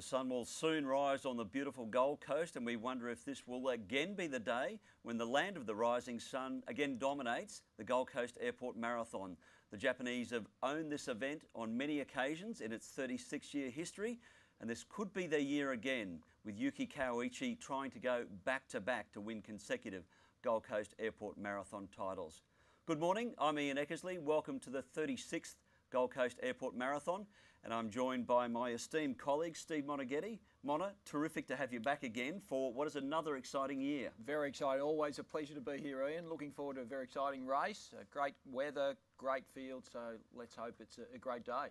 The sun will soon rise on the beautiful Gold Coast, and we wonder if this will again be the day when the land of the rising sun again dominates the Gold Coast Airport Marathon. The Japanese have owned this event on many occasions in its 36-year history, and this could be their year again, with Yuki Kawachi trying to go back-to-back to win consecutive Gold Coast Airport Marathon titles. Good morning, I'm Ian Eckersley. Welcome to the 36th Gold Coast Airport Marathon, and I'm joined by my esteemed colleague Steve Monaghetti. Mona, terrific to have you back again for what is another exciting year. Very exciting, always a pleasure to be here, Ian. Looking forward to a very exciting race, great weather, great field, so let's hope it's a great day.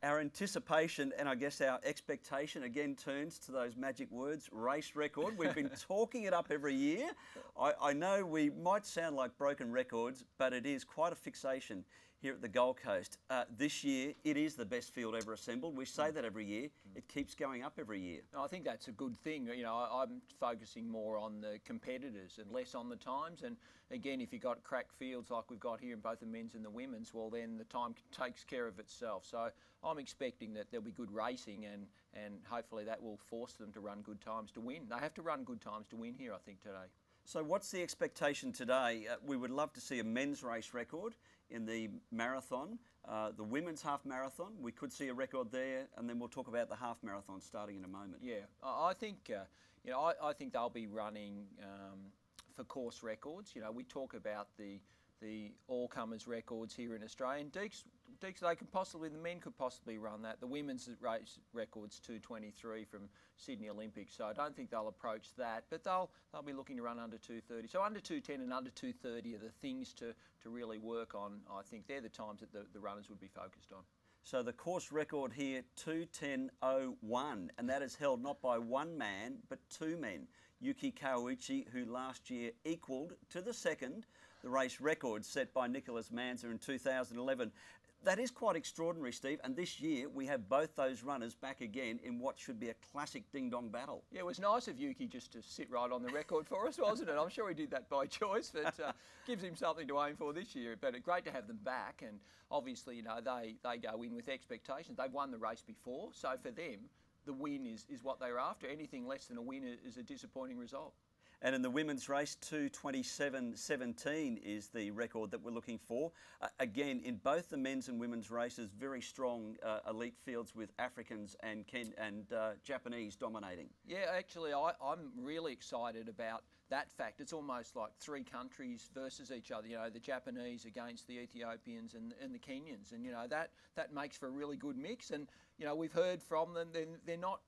Our anticipation and I guess our expectation again turns to those magic words, race record. We've been talking it up every year. I know we might sound like broken records, but it is quite a fixation here at the Gold Coast. This year, it is the best field ever assembled. We say that every year. It keeps going up every year. I think that's a good thing. You know, I'm focusing more on the competitors and less on the times. And again, if you've got crack fields like we've got here in both the men's and the women's, well, then the time takes care of itself. So I'm expecting that there'll be good racing and hopefully that will force them to run good times to win. They have to run good times to win here, I think, today. So what's the expectation today? We would love to see a men's race record in the marathon, the women's half marathon. We could see a record there, and then we'll talk about the half marathon starting in a moment. Yeah, I think I think they'll be running for course records. You know, we talk about the all-comers records here in Australia. And Deeks, they could possibly, the men could possibly run that. The women's race record's 2:23 from Sydney Olympics, so I don't think they'll approach that. But they'll be looking to run under 2:30. So under 2:10 and under 2:30 are the things to really work on. I think they're the times that the runners would be focused on. So the course record here, 2:10.01, and that is held not by one man, but two men. Yuki Kawachi, who last year equalled to the second the race record set by Nicholas Manza in 2011. That is quite extraordinary, Steve, and this year we have both those runners back again in what should be a classic ding-dong battle. Yeah, it was nice of Yuki just to sit right on the record for us, wasn't it? I'm sure he did that by choice, but gives him something to aim for this year. But great to have them back, and obviously, you know, they go in with expectations. They've won the race before, so for them, the win is what they're after. Anything less than a win is a disappointing result. And in the women's race, 2:27.17 is the record that we're looking for. Again, in both the men's and women's races, very strong elite fields with Africans and Japanese dominating. Yeah, actually, I'm really excited about that fact. It's almost like three countries versus each other. You know, the Japanese against the Ethiopians and the Kenyans, and you know that makes for a really good mix. And you know, we've heard from them. They're not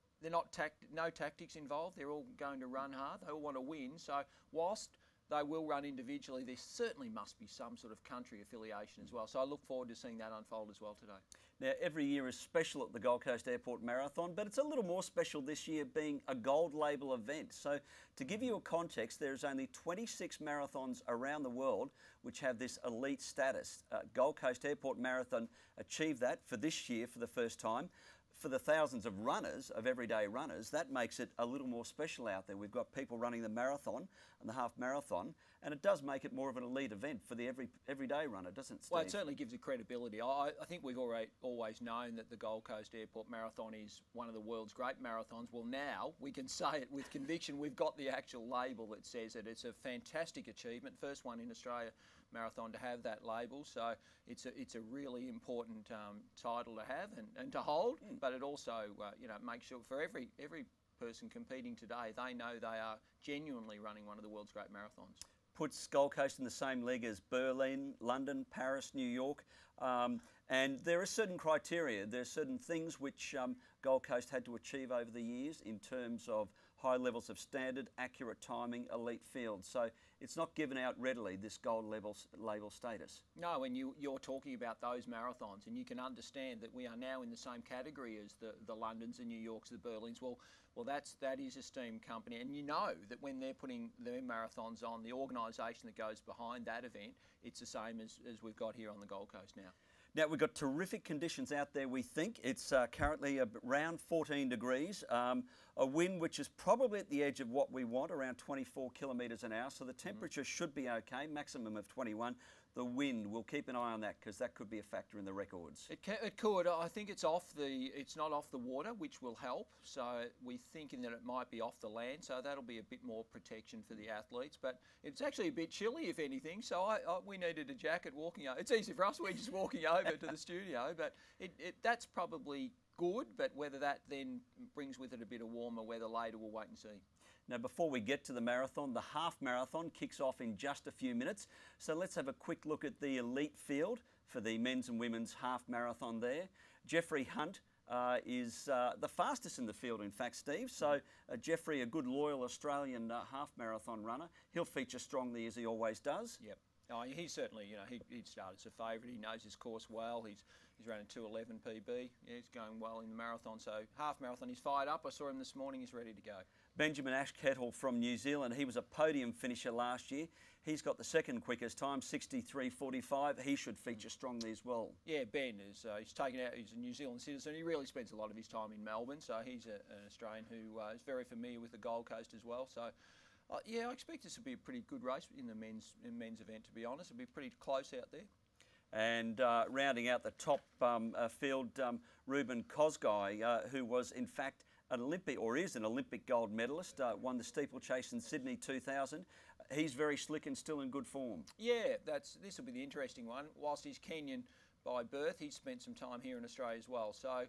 no tactics involved. They're all going to run hard. They all want to win. So whilst they will run individually, there certainly must be some sort of country affiliation as well. So I look forward to seeing that unfold as well today. Now, every year is special at the Gold Coast Airport Marathon, but it's a little more special this year being a gold label event. So to give you a context, there's only 26 marathons around the world which have this elite status. Gold Coast Airport Marathon achieved that for this year for the first time. For the thousands of runners, of everyday runners, that makes it a little more special out there. We've got people running the marathon and the half marathon, and it does make it more of an elite event for the everyday runner, doesn't it, Steve? Well, it certainly gives it credibility. I think we've always known that the Gold Coast Airport Marathon is one of the world's great marathons. Well, now we can say it with conviction. We've got the actual label that says it. It's a fantastic achievement, first one in Australia marathon to have that label. So it's a really important title to have and to hold. But it also, you know, makes sure for every person competing today, they know they are genuinely running one of the world's great marathons. Puts Gold Coast in the same league as Berlin, London, Paris, New York. And there are certain criteria. There are certain things which Gold Coast had to achieve over the years in terms of high levels of standard, accurate timing, elite fields. So it's not given out readily, this gold label status. No, and you're talking about those marathons, and you can understand that we are now in the same category as the Londons, the New Yorks, the Berlins. Well, that is esteemed company, and you know that when they're putting their marathons on, the organisation that goes behind that event, it's the same as we've got here on the Gold Coast now. Now, we've got terrific conditions out there, we think. It's currently around 14 degrees, a wind which is probably at the edge of what we want, around 24 kilometres an hour, so the temperature should be okay, maximum of 21. the wind. We'll keep an eye on that because that could be a factor in the records. It could. I think it's not off the water, which will help. So we're thinking that it might be off the land. So that'll be a bit more protection for the athletes. But it's actually a bit chilly, if anything. So we needed a jacket walking over. It's easy for us. We're just walking over to the studio. But that's probably good. But whether that then brings with it a bit of warmer weather later, we'll wait and see. Now, before we get to the marathon, the half marathon kicks off in just a few minutes. So let's have a quick look at the elite field for the men's and women's half marathon there. Jeffrey Hunt is the fastest in the field, in fact, Steve. So Jeffrey, a good loyal Australian half marathon runner. He'll feature strongly as he always does. Yep. Oh, he's certainly, he'd start as a favourite. He knows his course well. He's running 2:11 PB. Yeah, he's going well in the marathon. So half marathon, he's fired up. I saw him this morning. He's ready to go. Benjamin Ashkettle from New Zealand. He was a podium finisher last year. He's got the second quickest time, 63:45. He should feature strongly as well. Yeah, Ben is. He's taken out. He's a New Zealand citizen. He really spends a lot of his time in Melbourne. So he's an Australian who is very familiar with the Gold Coast as well. So. Yeah, I expect this to be a pretty good race in the men's event, to be honest. It'll be pretty close out there. And rounding out the top field, Ruben Kosgei, who was in fact an Olympic, or is an Olympic gold medalist, won the steeplechase in Sydney 2000. He's very slick and still in good form. Yeah, this will be the interesting one. Whilst he's Kenyan by birth, he's spent some time here in Australia as well. So.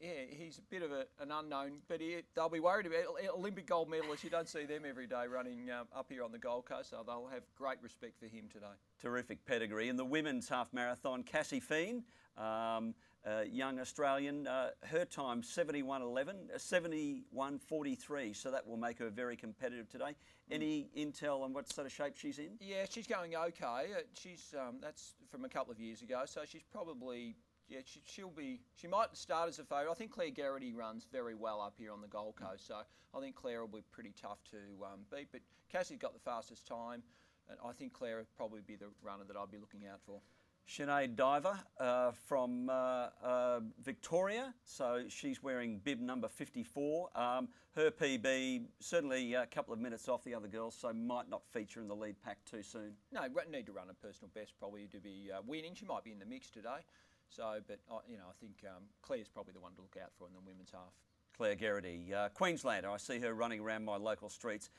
Yeah, he's a bit of an unknown, but they'll be worried about Olympic gold medalists. You don't see them every day running up here on the Gold Coast, so they'll have great respect for him today. Terrific pedigree. In the women's half marathon, Cassie Feen, young Australian, her time 71:11, 71:43, so that will make her very competitive today. Any intel on what sort of shape she's in? Yeah, she's going okay. That's from a couple of years ago, so she's probably. Yeah, she might start as a favourite. I think Claire Garrity runs very well up here on the Gold Coast, so I think Claire will be pretty tough to beat. But Cassie's got the fastest time, and I think Claire would probably be the runner that I'd be looking out for. Sinead Diver from Victoria, so she's wearing bib number 54. Her PB certainly a couple of minutes off the other girls, so might not feature in the lead pack too soon. No, need to run a personal best probably to be winning. She might be in the mix today. So, but I think Claire's probably the one to look out for in the women's half. Claire Garrity, Queenslander. I see her running around my local streets.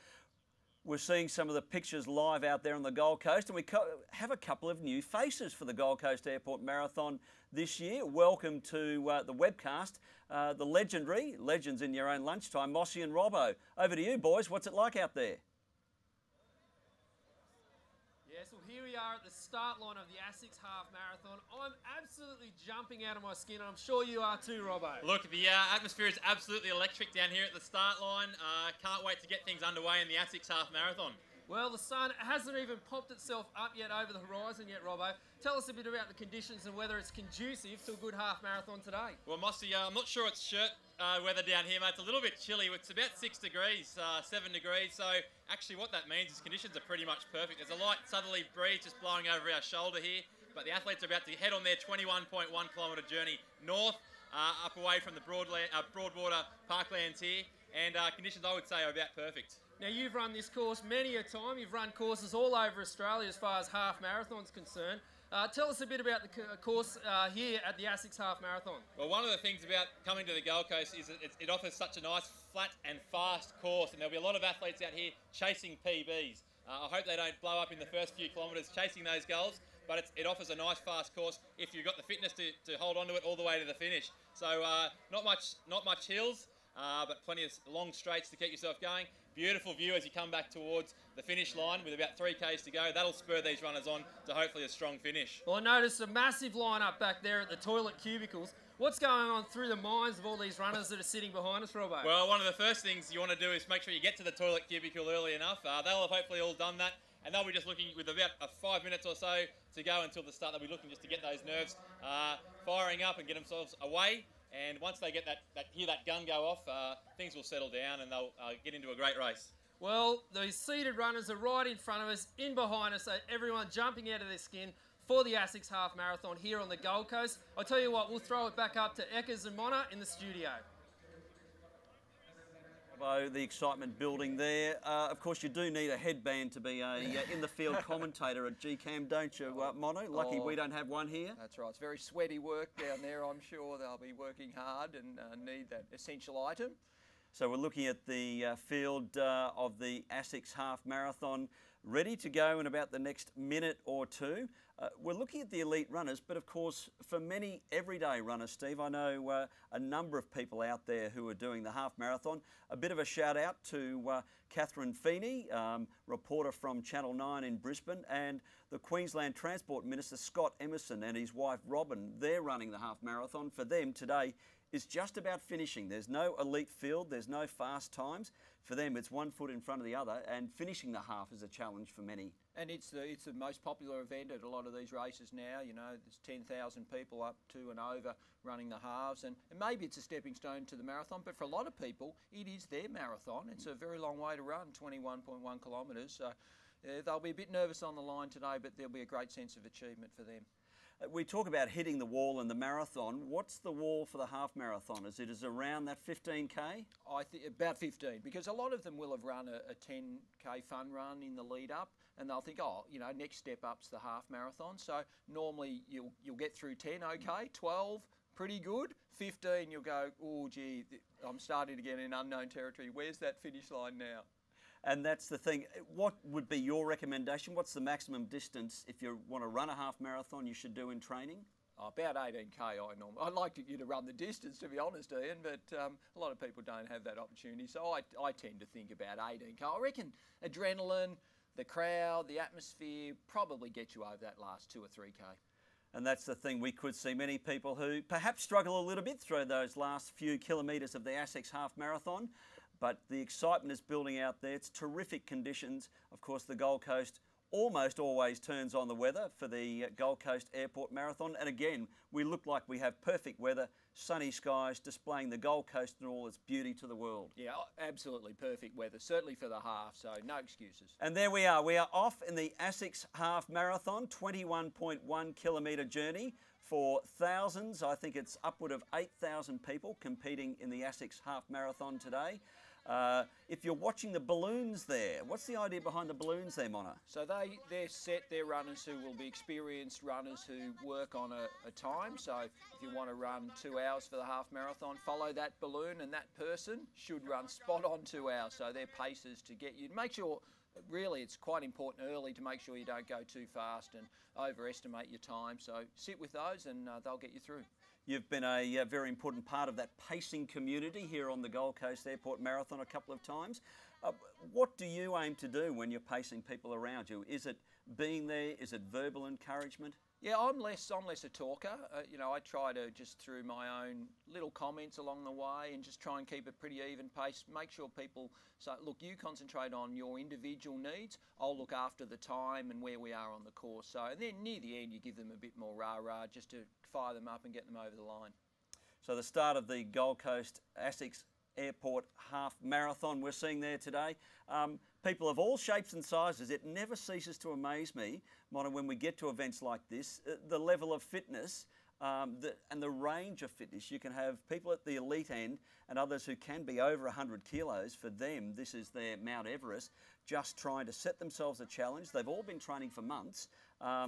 We're seeing some of the pictures live out there on the Gold Coast, and we have a couple of new faces for the Gold Coast Airport Marathon this year. Welcome to the webcast, the legendary, legends in your own lunchtime, Mossy and Robbo. Over to you, boys. What's it like out there? Yes, well here we are at the start line of the ASICS Half Marathon. I'm absolutely jumping out of my skin, and I'm sure you are too, Robbo. Look, the atmosphere is absolutely electric down here at the start line. Can't wait to get things underway in the ASICS Half Marathon. Well, the sun hasn't even popped itself up yet over the horizon yet, Robbo. Tell us a bit about the conditions and whether it's conducive to a good half marathon today. Well, Mossy, I'm not sure it's shirt weather down here, mate. It's a little bit chilly. It's about 6 degrees, 7 degrees. So actually what that means is conditions are pretty much perfect. There's a light southerly breeze just blowing over our shoulder here, but the athletes are about to head on their 21.1 kilometre journey north, up away from the Broadwater parklands here, and conditions I would say are about perfect. Now, you've run this course many a time. You've run courses all over Australia as far as half marathons concerned. Tell us a bit about the course here at the ASICS Half Marathon. Well, one of the things about coming to the Gold Coast is that it offers such a nice, flat and fast course, and there'll be a lot of athletes out here chasing PBs. I hope they don't blow up in the first few kilometres chasing those goals, but it offers a nice, fast course if you've got the fitness to hold on to it all the way to the finish. So not much hills, but plenty of long straights to keep yourself going. Beautiful view as you come back towards the finish line with about 3 Ks to go. That'll spur these runners on to hopefully a strong finish. Well, I noticed a massive lineup back there at the toilet cubicles. What's going on through the minds of all these runners that are sitting behind us, Robbo? Well, one of the first things you want to do is make sure you get to the toilet cubicle early enough. They'll have hopefully all done that, and they'll be just looking with about 5 minutes or so to go until the start. They'll be looking just to get those nerves firing up and get themselves away. And once they get hear that gun go off, things will settle down and they'll get into a great race. Well, these seated runners are right in front of us, in behind us, so everyone jumping out of their skin for the ASICS Half Marathon here on the Gold Coast. I'll tell you what, we'll throw it back up to Eckers and Mona in the studio. Bravo, the excitement building there. Of course, you do need a headband to be a in-the-field commentator at GCAM, don't you, Mono? Lucky we don't have one here. That's right. It's very sweaty work down there. I'm sure they'll be working hard and need that essential item. So we're looking at the field of the ASICS Half Marathon, ready to go in about the next minute or two. We're looking at the elite runners, but of course, for many everyday runners, Steve, I know a number of people out there who are doing the half marathon. A bit of a shout out to Catherine Feeney, reporter from Channel 9 in Brisbane, and the Queensland Transport Minister Scott Emerson and his wife Robin. They're running the half marathon. For them today is just about finishing. There's no elite field, there's no fast times. For them, it's one foot in front of the other, and finishing the half is a challenge for many. And it's the most popular event at a lot of these races now. You know, there's 10,000 people up to and over running the halves, and maybe it's a stepping stone to the marathon, but for a lot of people, it is their marathon. It's a very long way to run, 21.1 kilometres. So they'll be a bit nervous on the line today, but there'll be a great sense of achievement for them. We talk about hitting the wall in the marathon. What's the wall for the half marathon? Is it around that 15K? I think about 15, because a lot of them will have run a 10K fun run in the lead up, and they'll think, oh, you know, next step up's the half marathon. So normally you'll get through 10, okay, 12, pretty good. 15, you'll go, oh, gee, I'm starting to get in unknown territory. Where's that finish line now? And that's the thing. What would be your recommendation? What's the maximum distance if you want to run a half marathon you should do in training? About 18K I'd like you to run the distance, to be honest, Ian, but a lot of people don't have that opportunity. So I tend to think about 18K. I reckon adrenaline, the crowd, the atmosphere probably get you over that last 2 or 3K. And that's the thing, we could see many people who perhaps struggle a little bit through those last few kilometres of the ASICS Half Marathon. But the excitement is building out there. It's terrific conditions. Of course, the Gold Coast almost always turns on the weather for the Gold Coast Airport Marathon. And again, we look like we have perfect weather, sunny skies, displaying the Gold Coast in all its beauty to the world. Yeah, absolutely perfect weather, certainly for the half, so no excuses. And there we are. We are off in the ASICS Half Marathon, 21.1 kilometre journey for thousands. I think it's upward of 8,000 people competing in the ASICS Half Marathon today. If you're watching the balloons there, what's the idea behind the balloons there, Mona? So they're runners who will be experienced runners who work on a time. So if you want to run 2 hours for the half marathon, follow that balloon, and that person should run spot on 2 hours. So they're paces to get you. Make sure, really, it's quite important early to make sure you don't go too fast and overestimate your time. So sit with those and they'll get you through. You've been a very important part of that pacing community here on the Gold Coast Airport Marathon a couple of times. What do you aim to do when you're pacing people around you? Is it being there? Is it verbal encouragement? Yeah, I'm less a talker. You know, I try to just through my own little comments along the way and just try and keep a pretty even pace. Make sure people say, look, you concentrate on your individual needs. I'll look after the time and where we are on the course. So and then near the end, you give them a bit more rah-rah just to fire them up and get them over the line. So the start of the Gold Coast ASICS Airport Half Marathon we're seeing there today. People of all shapes and sizes. It never ceases to amaze me, Mona, when we get to events like this, the level of fitness and the range of fitness. You can have people at the elite end and others who can be over 100 kilos. For them, this is their Mount Everest, just trying to set themselves a challenge. They've all been training for months,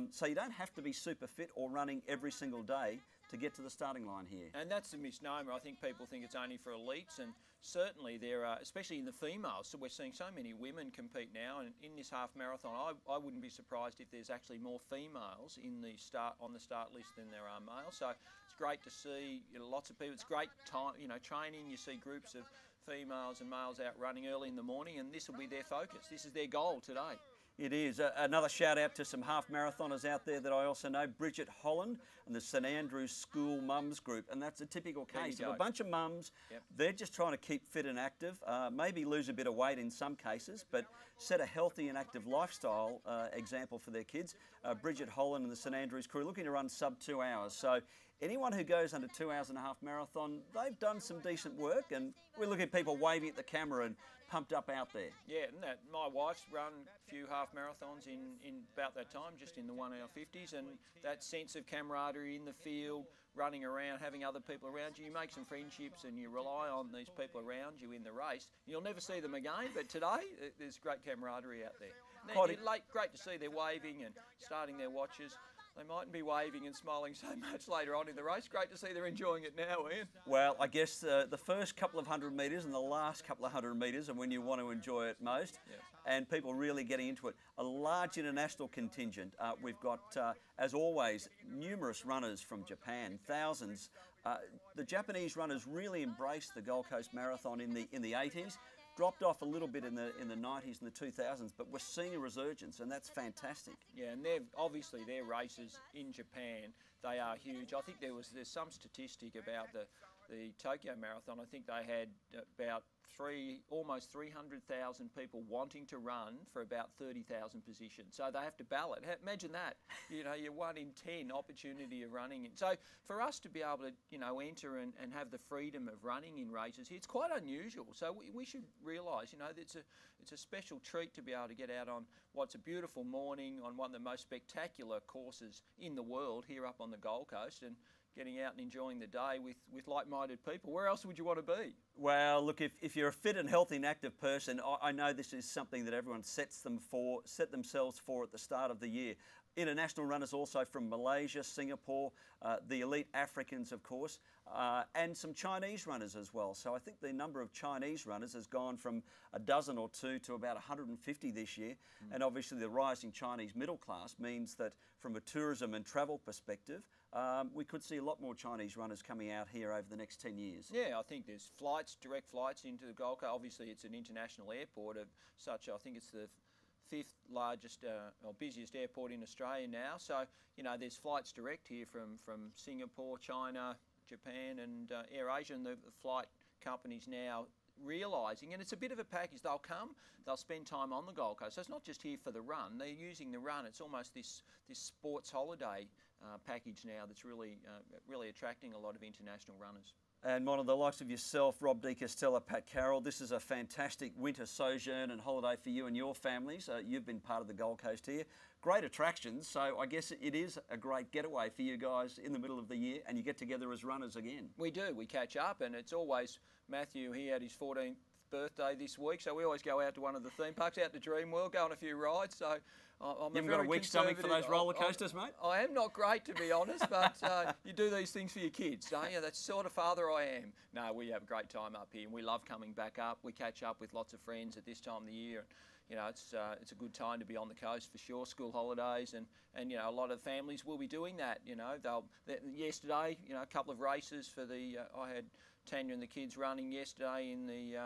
so you don't have to be super fit or running every single day to get to the starting line here. And that's the misnomer. I think people think it's only for elites, and certainly there are, especially in the females, so we're seeing so many women compete now, and in this half marathon, I wouldn't be surprised if there's actually more females on the start list than there are males. So it's great to see, you know, lots of people. It's great time, you know, training. You see groups of females and males out running early in the morning, and this will be their focus. This is their goal today. It is. Another shout out to some half marathoners out there that I also know, Bridget Holland and the St Andrews School Mums Group. And that's a typical case of a bunch of mums. Yep. They're just trying to keep fit and active, maybe lose a bit of weight in some cases, but set a healthy and active lifestyle example for their kids. Bridget Holland and the St Andrews crew looking to run sub 2 hours. So anyone who goes under 2 hours and a half marathon, they've done some decent work, and we look at people waving at the camera and pumped up out there. Yeah, and my wife's run a few half marathons in about that time, just in the 1 hour 50s, and that sense of camaraderie in the field, running around, having other people around you. You make some friendships and you rely on these people around you in the race. You'll never see them again, but today there's great camaraderie out there. Great to see they're waving and starting their watches. They mightn't be waving and smiling so much later on in the race. Great to see they're enjoying it now, Ian. Well, I guess the first couple of 100 metres and the last couple of 100 metres are when you want to enjoy it most, and people really getting into it. A large international contingent. We've got, as always, numerous runners from Japan, thousands. The Japanese runners really embraced the Gold Coast Marathon in the 80s. Dropped off a little bit in the 90s and the 2000s, but we're seeing a resurgence, and that's fantastic. Yeah, and obviously their races in Japan, they are huge. I think there's some statistic about the Tokyo Marathon. I think they had about almost 300,000 people wanting to run for about 30,000 positions. So they have to ballot. Imagine that. You know, you're 1 in 10 opportunity of running it. So for us to be able to, you know, enter and have the freedom of running in races here, it's quite unusual. So we should realise, you know, it's a special treat to be able to get out on what's a beautiful morning on one of the most spectacular courses in the world here up on the Gold Coast, and getting out and enjoying the day with like-minded people. Where else would you want to be? Well, look, if you're a fit and healthy and active person, I know this is something that everyone set themselves for at the start of the year. International runners also from Malaysia, Singapore, the elite Africans, of course, and some Chinese runners as well. So I think the number of Chinese runners has gone from a dozen or two to about 150 this year. And obviously the rising Chinese middle class means that from a tourism and travel perspective, we could see a lot more Chinese runners coming out here over the next 10 years. Yeah, I think there's direct flights into the Gold Coast. Obviously it's an international airport of such, I think it's the 5th largest or busiest airport in Australia now. So, you know, there's flights direct here from Singapore, China, Japan and AirAsia, and the flight companies now realising, and it's a bit of a package. They'll come, they'll spend time on the Gold Coast. So it's not just here for the run. They're using the run. It's almost this sports holiday package now that's really attracting a lot of international runners. And one of the likes of yourself, Rob De Castella, Pat Carroll, this is a fantastic winter sojourn and holiday for you and your families. You've been part of the Gold Coast here. Great attractions, so I guess it is a great getaway for you guys in the middle of the year, and you get together as runners again. We do. We catch up, and it's always Matthew. He had his 14th birthday this week, so we always go out to one of the theme parks, out to Dreamworld, go on a few rides. So I'm you haven't got a weak stomach for those roller coasters, mate? I am not great, to be honest, but you do these things for your kids, don't you? That's the sort of father I am. No, we have a great time up here, and we love coming back up. We catch up with lots of friends at this time of the year. You know, it's a good time to be on the coast for sure. School holidays, and you know, a lot of families will be doing that. You know, yesterday, you know, a couple of races for the. I had Tanya and the kids running yesterday in the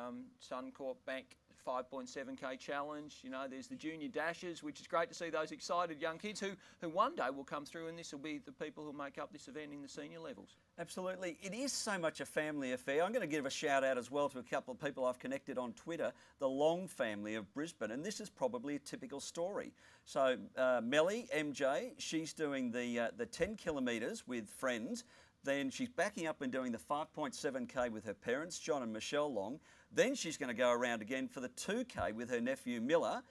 Suncorp Bank 5.7k challenge. You know, there's the junior dashes, which is great to see those excited young kids who one day will come through, and this will be the people who make up this event in the senior levels. Absolutely. It is so much a family affair. I'm going to give a shout out as well to a couple of people I've connected on Twitter, the Long family of Brisbane, and this is probably a typical story. So Melly, MJ, she's doing the 10 kilometres with friends. Then she's backing up and doing the 5.7k with her parents, John and Michelle Long. Then she's going to go around again for the 2k with her nephew Miller.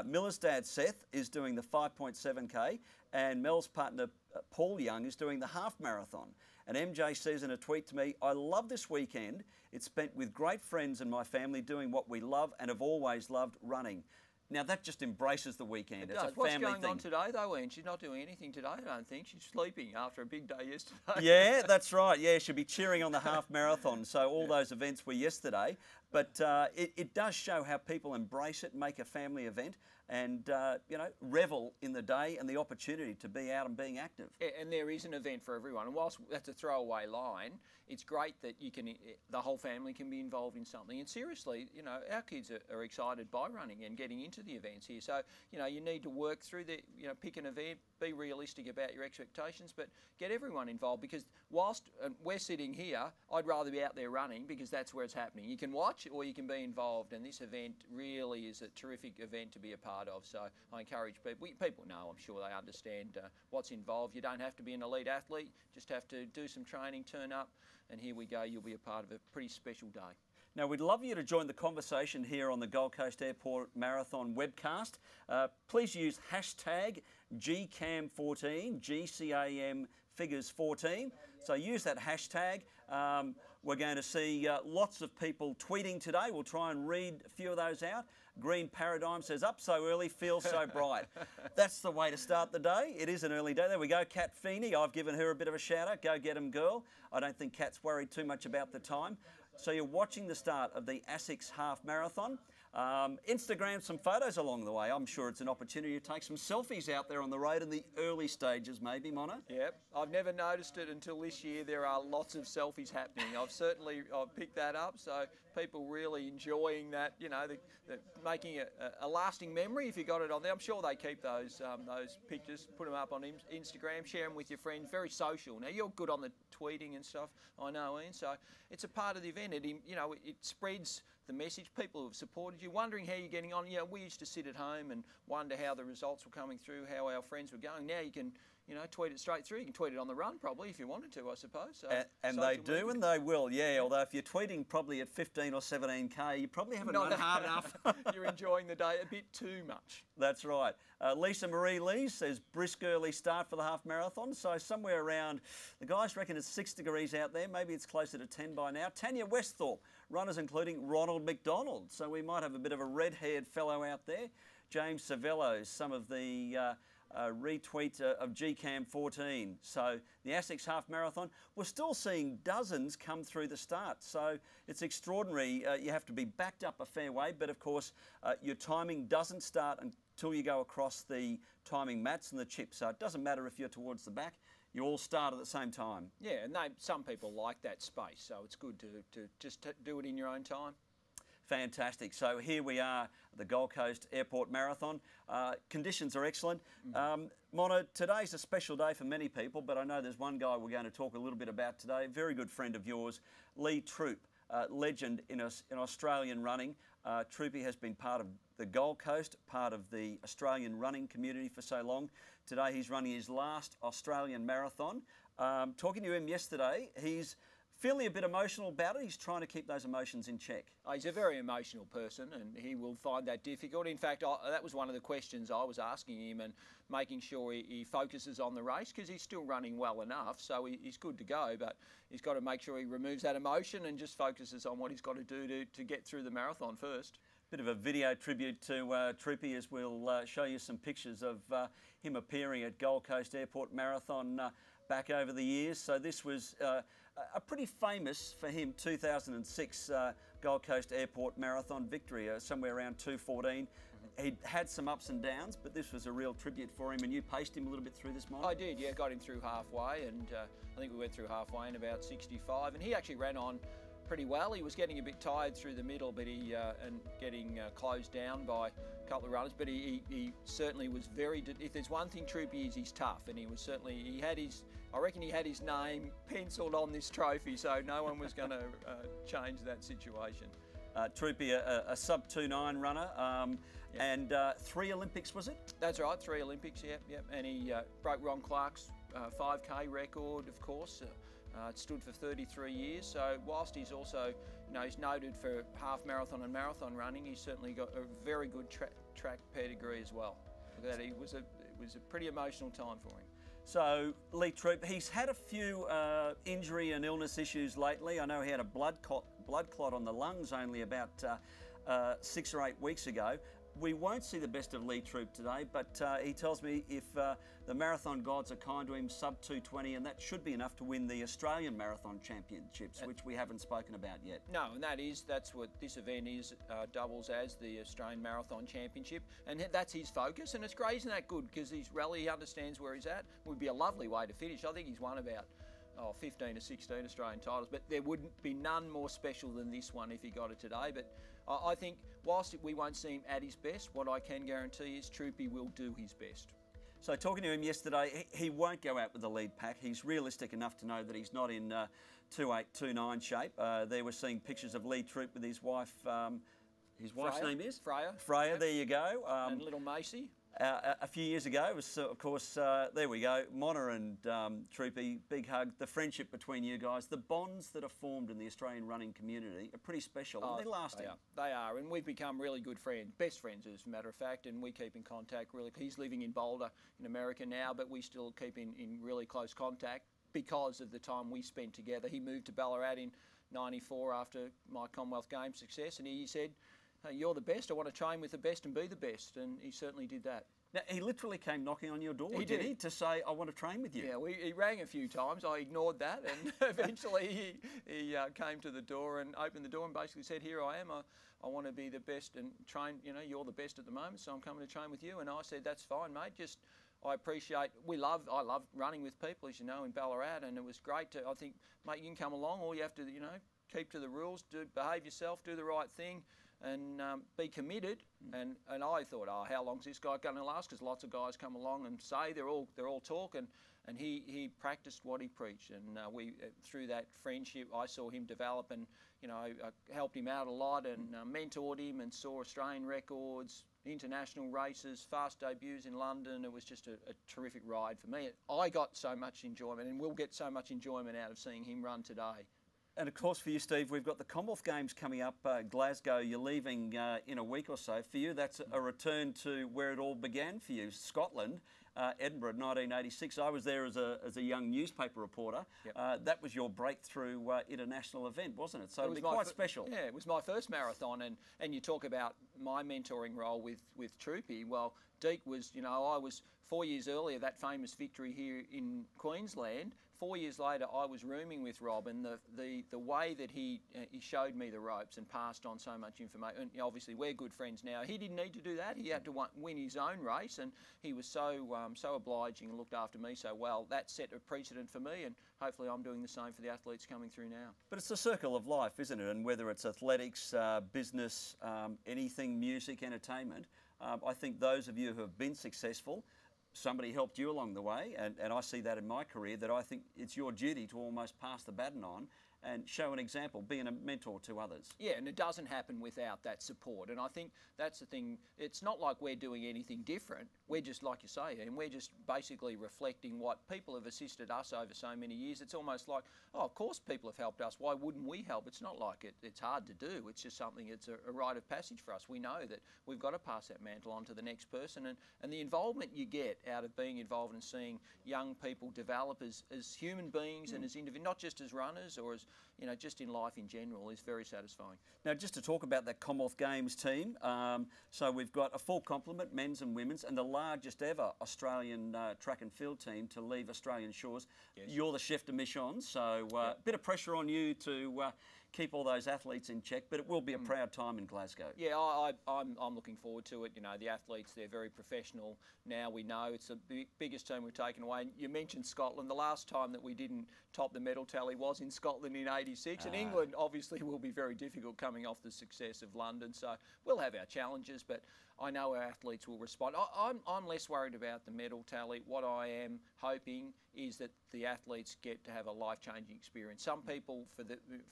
Miller's dad Seth is doing the 5.7k, and Mel's partner Paul Young is doing the half marathon. And MJ says in a tweet to me, "I love this weekend. It's spent with great friends and my family doing what we love and have always loved, running." Now that just embraces the weekend. It's a family What's going thing. on today though, Ian? She's not doing anything today, I don't think. She's sleeping after a big day yesterday. Yeah, that's right. Yeah, she'll be cheering on the half marathon. So all those events were yesterday. But it does show how people embrace it, make a family event, and you know, revel in the day and the opportunity to be out and being active. Yeah, and there is an event for everyone. And whilst that's a throwaway line, it's great that the whole family can be involved in something. And seriously, you know, our kids are excited by running and getting into the events here. So, you know, you need to work through pick an event, be realistic about your expectations, but get everyone involved, because whilst we're sitting here, I'd rather be out there running because that's where it's happening. You can watch or you can be involved, and this event really is a terrific event to be a part of. So I encourage people. People know, I'm sure they understand what's involved. You don't have to be an elite athlete, just have to do some training, turn up, and here we go. You'll be a part of a pretty special day. Now, we'd love you to join the conversation here on the Gold Coast Airport Marathon webcast. Please use hashtag GCAM14, GCAM figures 14. So use that hashtag. We're going to see lots of people tweeting today. We'll try and read a few of those out. Green Paradigm says, up so early, feels so bright. That's the way to start the day. It is an early day. There we go, Kat Feeney. I've given her a bit of a shout out. Go get 'em, girl. I don't think Kat's worried too much about the time. So you're watching the start of the ASICS Half Marathon. Instagram some photos along the way. I'm sure it's an opportunity to take some selfies out there on the road in the early stages, maybe, Mona? Yep, I've never noticed it until this year. There are lots of selfies happening. I've picked that up, so people really enjoying that, you know, making a lasting memory if you got it on there. I'm sure they keep those pictures, put them up on Instagram, share them with your friends. Very social. Now, you're good on the tweeting and stuff, I know, Ian, so it's a part of the event. It spreads the message. People who have supported you, wondering how you're getting on. You know, we used to sit at home and wonder how the results were coming through, how our friends were going. Now you can, tweet it straight through. You can tweet it on the run, probably, if you wanted to, I suppose. So, and they do, media. And they will, yeah. Although if you're tweeting probably at 15 or 17k, you probably haven't run hard enough. You're enjoying the day a bit too much. That's right. Lisa Marie Lee says, brisk early start for the half marathon. So somewhere around, the guys reckon it's 6 degrees out there. Maybe it's closer to 10 by now. Tanya Westhorpe, runners including Ronald McDonald. So we might have a bit of a red-haired fellow out there. James Savello, some of the retweet of GCAM 14. So the ASICS Half Marathon, we're still seeing dozens come through the start. So it's extraordinary. You have to be backed up a fair way, but of course your timing doesn't start until you go across the timing mats and the chips. So it doesn't matter if you're towards the back. You all start at the same time. Yeah, and some people like that space, so it's good to just do it in your own time. Fantastic. So here we are, the Gold Coast Airport Marathon. Conditions are excellent. Mona, today's a special day for many people, but I know there's one guy we're going to talk a little bit about today, a very good friend of yours, Lee Troop, legend in Australian running. Troopy has been part of the Gold Coast, part of the Australian running community for so long. Today he's running his last Australian marathon. Talking to him yesterday, he's feeling a bit emotional about it. He's trying to keep those emotions in check. He's a very emotional person and he will find that difficult. In fact, that was one of the questions I was asking him, and making sure he focuses on the race, because he's still running well enough, so he's good to go, but he's got to make sure he removes that emotion and just focuses on what he's got to do to get through the marathon first. Bit of a video tribute to Troopy, as we'll show you some pictures of him appearing at Gold Coast Airport Marathon back over the years. So this was a pretty famous for him 2006 Gold Coast Airport Marathon victory, somewhere around 2:14. He'd had some ups and downs, but this was a real tribute for him, and you paced him a little bit through this morning. I did, yeah, got him through halfway, and I think we went through halfway in about 65, and he actually ran on pretty well. He was getting a bit tired through the middle, but and getting closed down by a couple of runners, but he certainly was very, if there's one thing Troopy is, he's tough, and he was certainly, I reckon he had his name penciled on this trophy, so no one was going to change that situation. Troopy, a sub 2:9 runner, and 3 Olympics, was it? That's right, 3 Olympics, yep, and he broke Ron Clark's 5K record, of course. It stood for 33 years, so whilst he's also, he's noted for half marathon and marathon running, he's certainly got a very good track pedigree as well. It was a pretty emotional time for him. So, Lee Troop, he's had a few injury and illness issues lately. I know he had a blood clot on the lungs only about 6 or 8 weeks ago. We won't see the best of Lee Troop today, but he tells me if the marathon gods are kind to him, sub 2:20, and that should be enough to win the Australian Marathon Championships, which we haven't spoken about yet. No, and that's what this event is, doubles as the Australian Marathon Championship, and that's his focus, and it's great, isn't that good, because he understands where he's at. It would be a lovely way to finish. I think he's won about 15 or 16 Australian titles, but there wouldn't be none more special than this one if he got it today. But I think whilst we won't see him at his best, what I can guarantee is Troopy will do his best. So talking to him yesterday, he won't go out with the lead pack. He's realistic enough to know that he's not in 2:8, 2:9 shape. There we're seeing pictures of Lee Troop with his wife. His wife's name is? Freya. Freya, yep. There you go. And little Macy. A few years ago, it was, of course, there we go, Mona and Troopy, big hug. The friendship between you guys, the bonds that are formed in the Australian running community are pretty special, and they're lasting. They are, and we've become really good friends, best friends as a matter of fact, and we keep in contact really. He's living in Boulder in America now, but we still keep in really close contact. because of the time we spent together. He moved to Ballarat in '94 after my Commonwealth Games success, and he said, hey, you're the best, I want to train with the best and be the best, and he certainly did that. Now, he literally came knocking on your door, He did did. he, to say, I want to train with you? Yeah, he rang a few times. I ignored that, and eventually he came to the door and opened the door and basically said, here I am, I want to be the best and train, you know, you're the best at the moment, so I'm coming to train with you. And I said, that's fine, mate, just I appreciate, I love running with people, as you know, in Ballarat, and it was great to, I think, mate, you can come along, all you have to, you know, keep to the rules, behave yourself, do the right thing, and be committed. And I thought, oh, how long's this guy going to last? Because lots of guys come along and say they're all talk, and he practiced what he preached. And we through that friendship, I saw him develop, and you know, I helped him out a lot and mentored him, and saw Australian records, international races, fast debuts in London. It was just a terrific ride for me. I got so much enjoyment, and we'll get so much enjoyment out of seeing him run today. And of course for you, Steve, we've got the Commonwealth Games coming up, Glasgow. You're leaving in a week or so. For you, that's a return to where it all began for you, Scotland, Edinburgh, 1986. I was there as a young newspaper reporter. Yep. That was your breakthrough international event, wasn't it? So it was quite special. Yeah, it was my first marathon, and you talk about my mentoring role with Troopy. Well, Deke was, you know, I was 4 years earlier, that famous victory here in Queensland. 4 years later, I was rooming with Rob, and the way that he showed me the ropes and passed on so much information. And obviously, we're good friends now. He didn't need to do that. He had to win his own race, and he was so obliging and looked after me so well. That set a precedent for me, and hopefully, I'm doing the same for the athletes coming through now. But it's the circle of life, isn't it? And whether it's athletics, business, anything, music, entertainment, I think those of you who have been successful, somebody helped you along the way, and I see that in my career, that I think it's your duty to almost pass the baton on and show an example, being a mentor to others. Yeah, and it doesn't happen without that support. And I think that's the thing. It's not like we're doing anything different. We're just, like you say, and we're just basically reflecting what people have assisted us over so many years. It's almost like, oh, of course people have helped us. Why wouldn't we help? It's not like it's hard to do. It's just something, it's a rite of passage for us. We know that we've got to pass that mantle on to the next person. And the involvement you get out of being involved and seeing young people develop as human beings and as individuals, not just as runners or as, you know, just in life in general, is very satisfying. Now, just to talk about that Commonwealth Games team, so we've got a full complement, men's and women's, and the largest ever Australian track and field team to leave Australian shores. Yes. You're the chef de mission, so a bit of pressure on you to keep all those athletes in check, but it will be a proud time in Glasgow. Yeah, I'm looking forward to it. You know, the athletes, they're very professional now. We know it's the biggest team we've taken away. And you mentioned Scotland. The last time that we didn't top the medal tally was in Scotland in '86, and England obviously will be very difficult coming off the success of London. So we'll have our challenges, but I know our athletes will respond. I'm less worried about the medal tally. What I am hoping is that the athletes get to have a life-changing experience. Some people,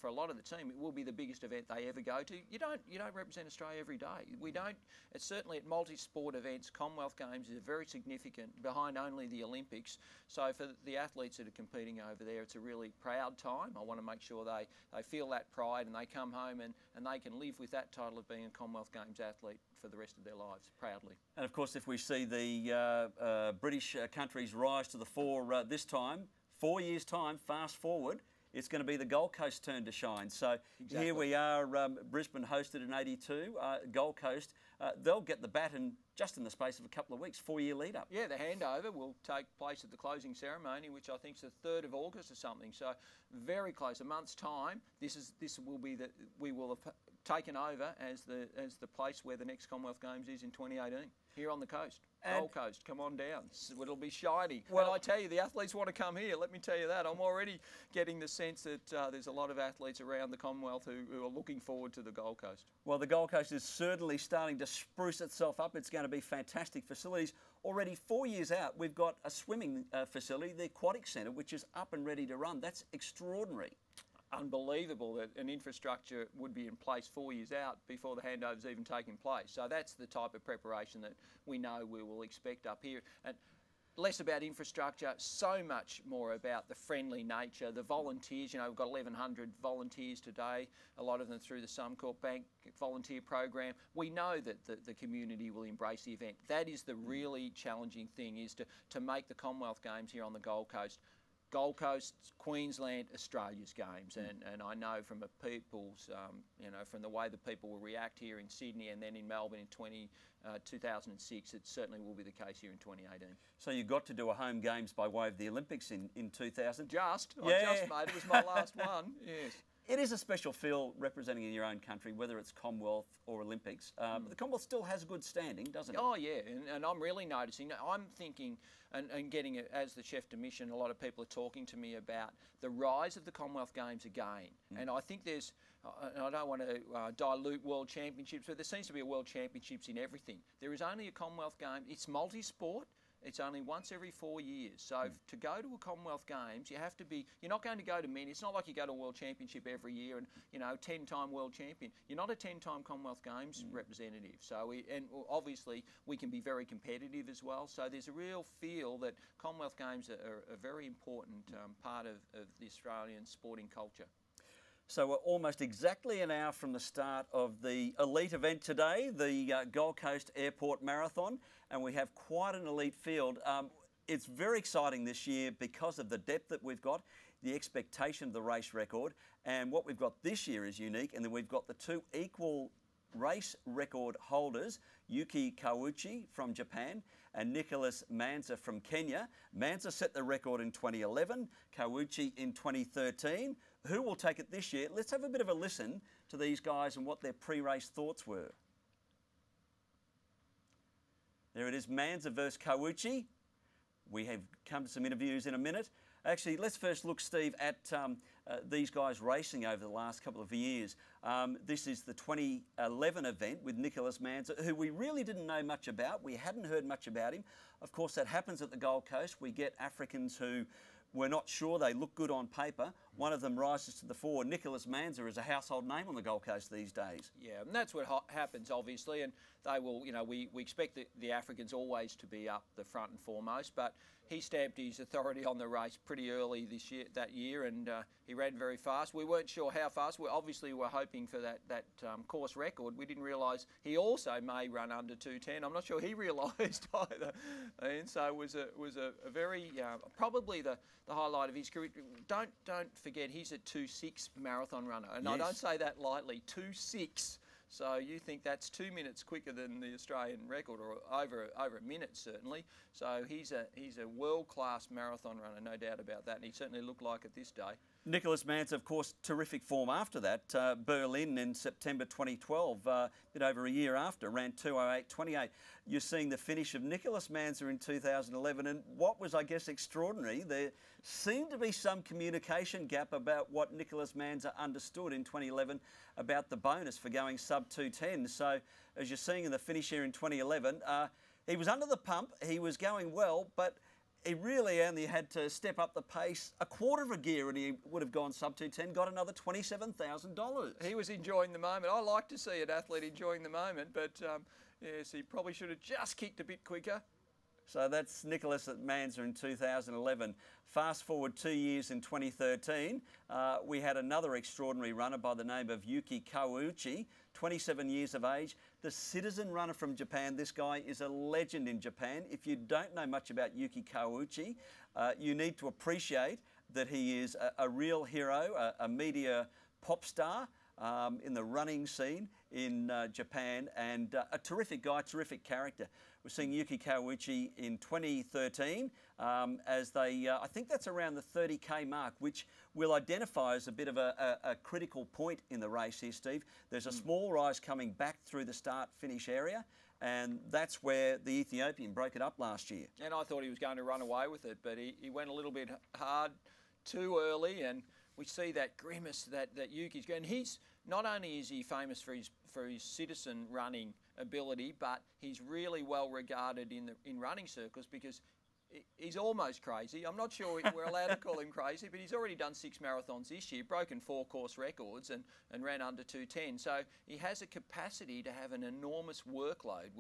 for a lot of the team, it will be the biggest event they ever go to. You don't represent Australia every day. We don't. It's certainly at multi-sport events. Commonwealth Games is very significant, behind only the Olympics. So for the athletes that are competing over there, it's a really proud time. I want to make sure they feel that pride and they come home and they can live with that title of being a Commonwealth Games athlete for the rest of their lives, proudly. And of course, if we see the British countries rise to the fore this time, 4 years' time, fast forward, it's going to be the Gold Coast turn to shine. So exactly. Here we are, Brisbane hosted in '82, Gold Coast. They'll get the baton just in the space of a couple of weeks, 4-year lead up. Yeah, the handover will take place at the closing ceremony, which I think is the 3rd of August or something. So very close, a month's time. This will be we will have taken over as the place where the next Commonwealth Games is in 2018, here on the coast. Gold Coast, come on down. It'll be shiny. Well, and I tell you, the athletes want to come here. Let me tell you that. I'm already getting the sense that there's a lot of athletes around the Commonwealth who are looking forward to the Gold Coast. Well, the Gold Coast is certainly starting to spruce itself up. It's going to be fantastic facilities. Already 4 years out, we've got a swimming facility, the Aquatic Centre, which is up and ready to run. That's extraordinary. Unbelievable that an infrastructure would be in place 4 years out before the handover's even taking place. So that's the type of preparation that we know we will expect up here. And less about infrastructure, so much more about the friendly nature, the volunteers. You know, we've got 1,100 volunteers today, a lot of them through the Suncorp Bank volunteer program. We know that the community will embrace the event. That is the really challenging thing, is to make the Commonwealth Games here on the Gold Coast Gold Coast, Queensland, Australia's games, and I know from a people's, from the way that people will react here in Sydney and then in Melbourne in 2006, it certainly will be the case here in 2018. So you got to do a home games by way of the Olympics in 2000? I just, mate, it was my last one, yes. It is a special feel representing in your own country, whether it's Commonwealth or Olympics. But the Commonwealth still has a good standing, doesn't it? Oh, yeah, and I'm really noticing. I'm thinking and getting it as the chef de mission, a lot of people are talking to me about the rise of the Commonwealth Games again. And I think there's, I don't want to dilute World Championships, but there seems to be a World Championships in everything. There is only a Commonwealth Game. It's multi-sport. It's only once every 4 years. So to go to a Commonwealth Games, you have to be, you're not going to go to many. It's not like you go to a World Championship every year and, 10-time World Champion. You're not a 10-time Commonwealth Games representative. So, obviously, we can be very competitive as well. So there's a real feel that Commonwealth Games are a very important part of the Australian sporting culture. So we're almost exactly an hour from the start of the elite event today, the Gold Coast Airport Marathon, and we have quite an elite field. It's very exciting this year because of the depth that we've got, the expectation of the race record, and what we've got this year is unique, and then we've got the two equal race record holders, Yuki Kawauchi from Japan and Nicholas Manza from Kenya. Manza set the record in 2011, Kawauchi in 2013. Who will take it this year? Let's have a bit of a listen to these guys and what their pre-race thoughts were. There it is, Manza versus Kawauchi. We have come to some interviews in a minute. Actually, let's first look, Steve, at these guys racing over the last couple of years. This is the 2011 event with Nicholas Manza, who we really didn't know much about. We hadn't heard much about him. Of course, that happens at the Gold Coast. We get Africans who we're not sure they look good on paper. One of them rises to the fore. Nicholas Manza is a household name on the Gold Coast these days. Yeah, and that's what happens, obviously, and they will, we expect the Africans always to be up the front and foremost, but he stamped his authority on the race pretty early that year, and he ran very fast. We weren't sure how fast. We obviously were hoping for that course record. We didn't realise he also may run under 2:10. I'm not sure he realised either, and so it was a very probably the highlight of his career. Don't forget, he's a 2:06 marathon runner, and yes. I don't say that lightly. 2:06. So you think that's 2 minutes quicker than the Australian record, or over a minute certainly. So he's a world-class marathon runner, no doubt about that, and he certainly looked like it this day. Nicholas Manza, of course, terrific form after that. Berlin in September 2012, a bit over a year after, ran 2:08.28. You're seeing the finish of Nicholas Manza in 2011, and what was, I guess, extraordinary, there seemed to be some communication gap about what Nicholas Manza understood in 2011 about the bonus for going sub 2:10. So, as you're seeing in the finish here in 2011, he was under the pump, he was going well, but he really only had to step up the pace a quarter of a gear and he would have gone sub 2:10, got another $27,000. He was enjoying the moment. I like to see an athlete enjoying the moment, but yes, he probably should have just kicked a bit quicker. So that's Nicholas Manza in 2011. Fast forward 2 years in 2013, we had another extraordinary runner by the name of Yuki Kawauchi, 27 years of age, the citizen runner from Japan. This guy is a legend in Japan. If you don't know much about Yuki Kawauchi, you need to appreciate that he is a real hero, a media pop star in the running scene in Japan, and a terrific guy, terrific character. We're seeing Yuki Kawauchi in 2013 as they, I think that's around the 30k mark, which we'll identify as a bit of a critical point in the race here, Steve. There's a small rise coming back through the start-finish area, and that's where the Ethiopian broke it up last year. And I thought he was going to run away with it, but he went a little bit hard too early, and we see that grimace that Yuki's going. He's not only is he famous for his citizen running ability, but he's really well regarded in running circles because he's almost crazy. I'm not sure we're allowed to call him crazy, but he's already done 6 marathons this year, broken 4 course records and ran under 2:10. So he has a capacity to have an enormous workload,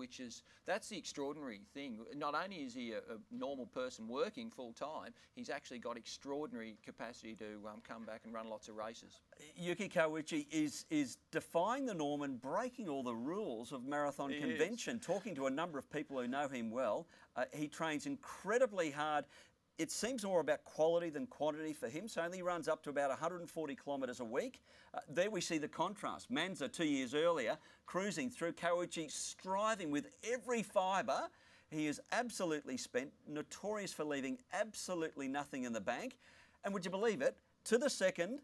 that's the extraordinary thing. Not only is he a normal person working full time, he's actually got extraordinary capacity to come back and run lots of races. Yuki Kawauchi is defying the norm and breaking all the rules of marathon convention. Talking to a number of people who know him well, he trains incredibly hard. it seems more about quality than quantity for him. So only runs up to about 140 kilometres a week. There we see the contrast. Manza 2 years earlier, cruising through. Kawauchi striving with every fibre. He is absolutely spent, notorious for leaving absolutely nothing in the bank. And would you believe it? To the second,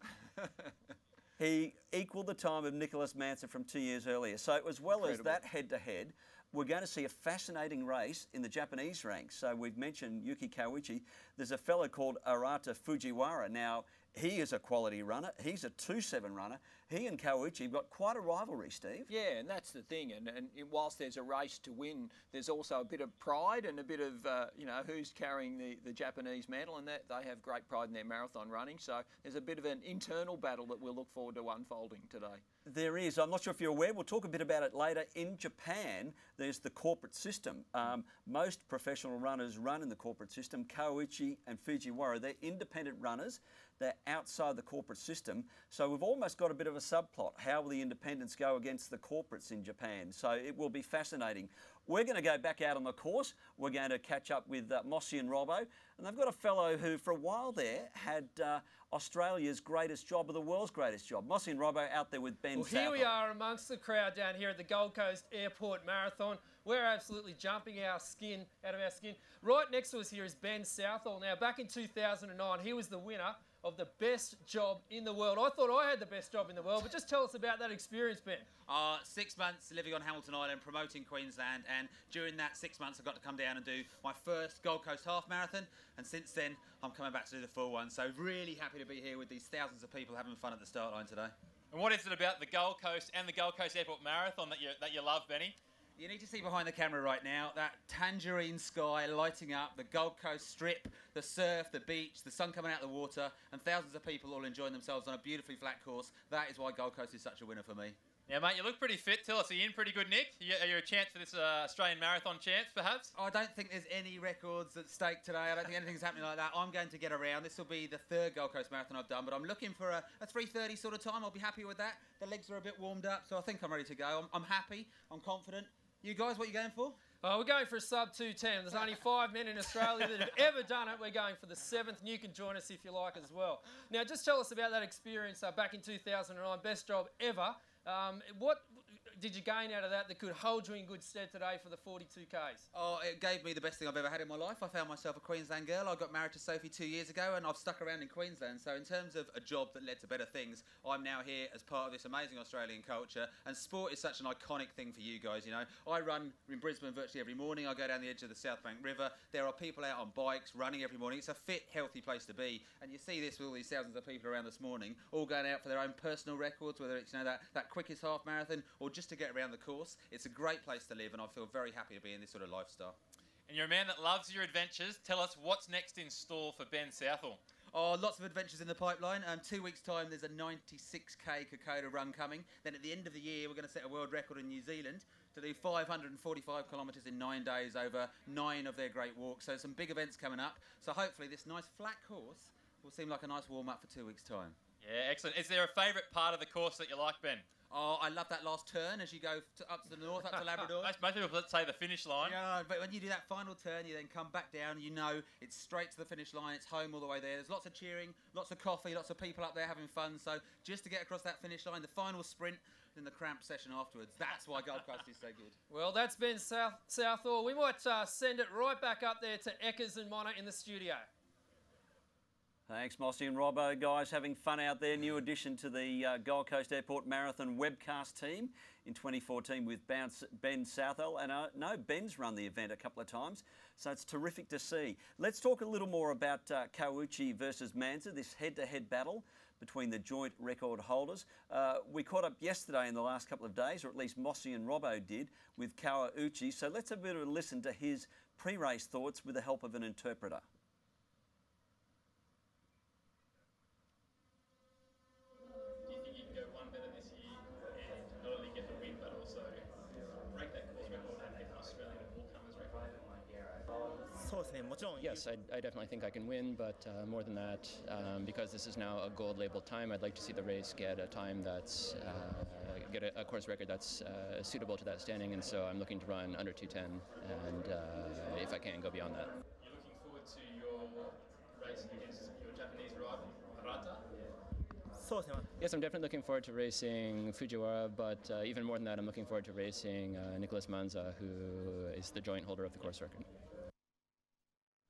he equalled the time of Nicholas Manza from 2 years earlier. So as well as that head-to-head, we're going to see a fascinating race in the Japanese ranks. So we've mentioned Yuki Kawauchi. There's a fellow called Arata Fujiwara. Now, he is a quality runner. He's a 2.7 runner. He and Kawauchi have got quite a rivalry, Steve. Yeah, and that's the thing. And whilst there's a race to win, there's also a bit of pride and a bit of, you know, who's carrying the Japanese mantle, and that they have great pride in their marathon running. So there's a bit of an internal battle that we'll look forward to unfolding today. There is. I'm not sure if you're aware. We'll talk a bit about it later. In Japan, there's the corporate system. Most professional runners run in the corporate system. Kawauchi and Fujiwara, they're independent runners. They're outside the corporate system. So we've almost got a bit of a subplot. How will the independents go against the corporates in Japan? So it will be fascinating. We're going to go back out on the course. We're going to catch up with Mossy and Robbo. And they've got a fellow who, for a while there, had Australia's greatest job or the world's greatest job. Mossy and Robbo out there with Ben Southall. Here we are amongst the crowd down here at the Gold Coast Airport Marathon. We're absolutely jumping out of our skin. Right next to us here is Ben Southall. Now, back in 2009, he was the winner of the best job in the world. I thought I had the best job in the world, but just tell us about that experience, Ben. 6 months living on Hamilton Island, promoting Queensland, and during that 6 months I got to come down and do my first Gold Coast Half Marathon, and since then I'm coming back to do the full one. So really happy to be here with these thousands of people having fun at the start line today. And what is it about the Gold Coast and the Gold Coast Airport Marathon that you love, Benny? You need to see behind the camera right now, that tangerine sky lighting up, the Gold Coast Strip, the surf, the beach, the sun coming out of the water, and thousands of people all enjoying themselves on a beautifully flat course. That is why Gold Coast is such a winner for me. Yeah, mate, you look pretty fit. Tell us, are you in pretty good nick? Are you a chance for this Australian Marathon chance, perhaps? I don't think there's any records at stake today. I don't think anything's happening like that. I'm going to get around. This will be the third Gold Coast Marathon I've done, but I'm looking for a 3:30 sort of time. I'll be happy with that. The legs are a bit warmed up, so I think I'm ready to go. I'm happy. I'm confident. You guys, what are you going for? We're going for a sub 2:10. There's only 5 men in Australia that have ever done it. We're going for the 7th, and you can join us if you like as well. Now, just tell us about that experience back in 2009, best job ever. What did you gain out of that could hold you in good stead today for the 42Ks? Oh, it gave me the best thing I've ever had in my life. I found myself a Queensland girl. I got married to Sophie 2 years ago, and I've stuck around in Queensland. So in terms of a job that led to better things, I'm now here as part of this amazing Australian culture. And sport is such an iconic thing for you guys, you know. I run in Brisbane virtually every morning. I go down the edge of the South Bank River. There are people out on bikes running every morning. It's a fit, healthy place to be. And you see this with all these thousands of people around this morning, all going out for their own personal records, whether it's, you know, that quickest half marathon or just to get around the course. It's a great place to live, and I feel very happy to be in this sort of lifestyle. And you're a man that loves your adventures. Tell us what's next in store for Ben Southall. Oh, lots of adventures in the pipeline. 2 weeks' time, there's a 96k Kokoda run coming. Then at the end of the year, we're going to set a world record in New Zealand to do 545 kilometres in 9 days over 9 of their great walks. So some big events coming up. So hopefully this nice flat course will seem like a nice warm-up for 2 weeks' time. Yeah, excellent. Is there a favourite part of the course that you like, Ben? Oh, I love that last turn as you go up to the north, up to Labrador. Most people, let's say, the finish line. Yeah, but when you do that final turn, you then come back down, you know it's straight to the finish line, it's home all the way there. There's lots of cheering, lots of coffee, lots of people up there having fun. So just to get across that finish line, the final sprint, then the cramp session afterwards, that's why Gold Coast is so good. Well, that's been Southall. We might send it right back up there to Eckers and Mona in the studio. Thanks, Mossy and Robbo. Guys, having fun out there. New addition to the Gold Coast Airport Marathon Webcast team in 2014 with Ben Southall. And no, Ben's run the event a couple of times, so it's terrific to see. Let's talk a little more about Kawauchi versus Manza, this head-to-head battle between the joint record holders. We caught up yesterday in the last couple of days, or at least Mossy and Robbo did, with Kawauchi. So let's have a bit of a listen to his pre-race thoughts with the help of an interpreter. Yes, I definitely think I can win, but more than that, because this is now a gold labeled time, I'd like to see the race get a time that's get a course record that's suitable to that standing, and so I'm looking to run under 2:10, and if I can, go beyond that. You're looking forward to your race against your Japanese rival, Harata? Yes, I'm definitely looking forward to racing Fujiwara, but even more than that, I'm looking forward to racing Nicholas Manza, who is the joint holder of the course record.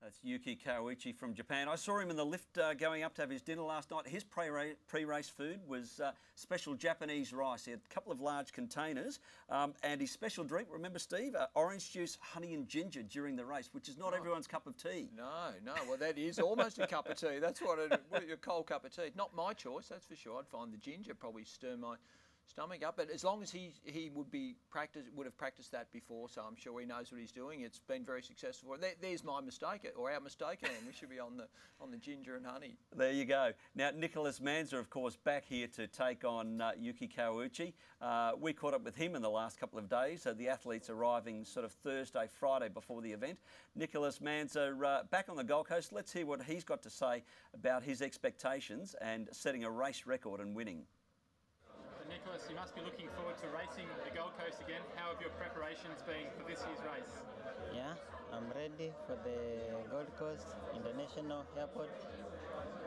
That's Yuki Kawauchi from Japan. I saw him in the lift going up to have his dinner last night. His pre-race food was special Japanese rice. He had a couple of large containers and his special drink, remember Steve, orange juice, honey and ginger during the race, which is not everyone's cup of tea. No, well that is almost a cup of tea. That's what a cold cup of tea. Not my choice, that's for sure. I'd find the ginger probably stir my stomach up, but as long as he would have practiced that before, so I'm sure he knows what he's doing. It's been very successful. There's my mistake, or our mistake, and we should be on the ginger and honey. There you go. Now Nicholas Manza, of course, back here to take on Yuki Kawauchi. We caught up with him in the last couple of days. The athletes arriving sort of Thursday, Friday before the event. Nicholas Manza back on the Gold Coast. Let's hear what he's got to say about his expectations and setting a race record and winning. Nicholas, you must be looking forward to racing the Gold Coast again. How have your preparations been for this year's race? Yeah, I'm ready for the Gold Coast International Airport.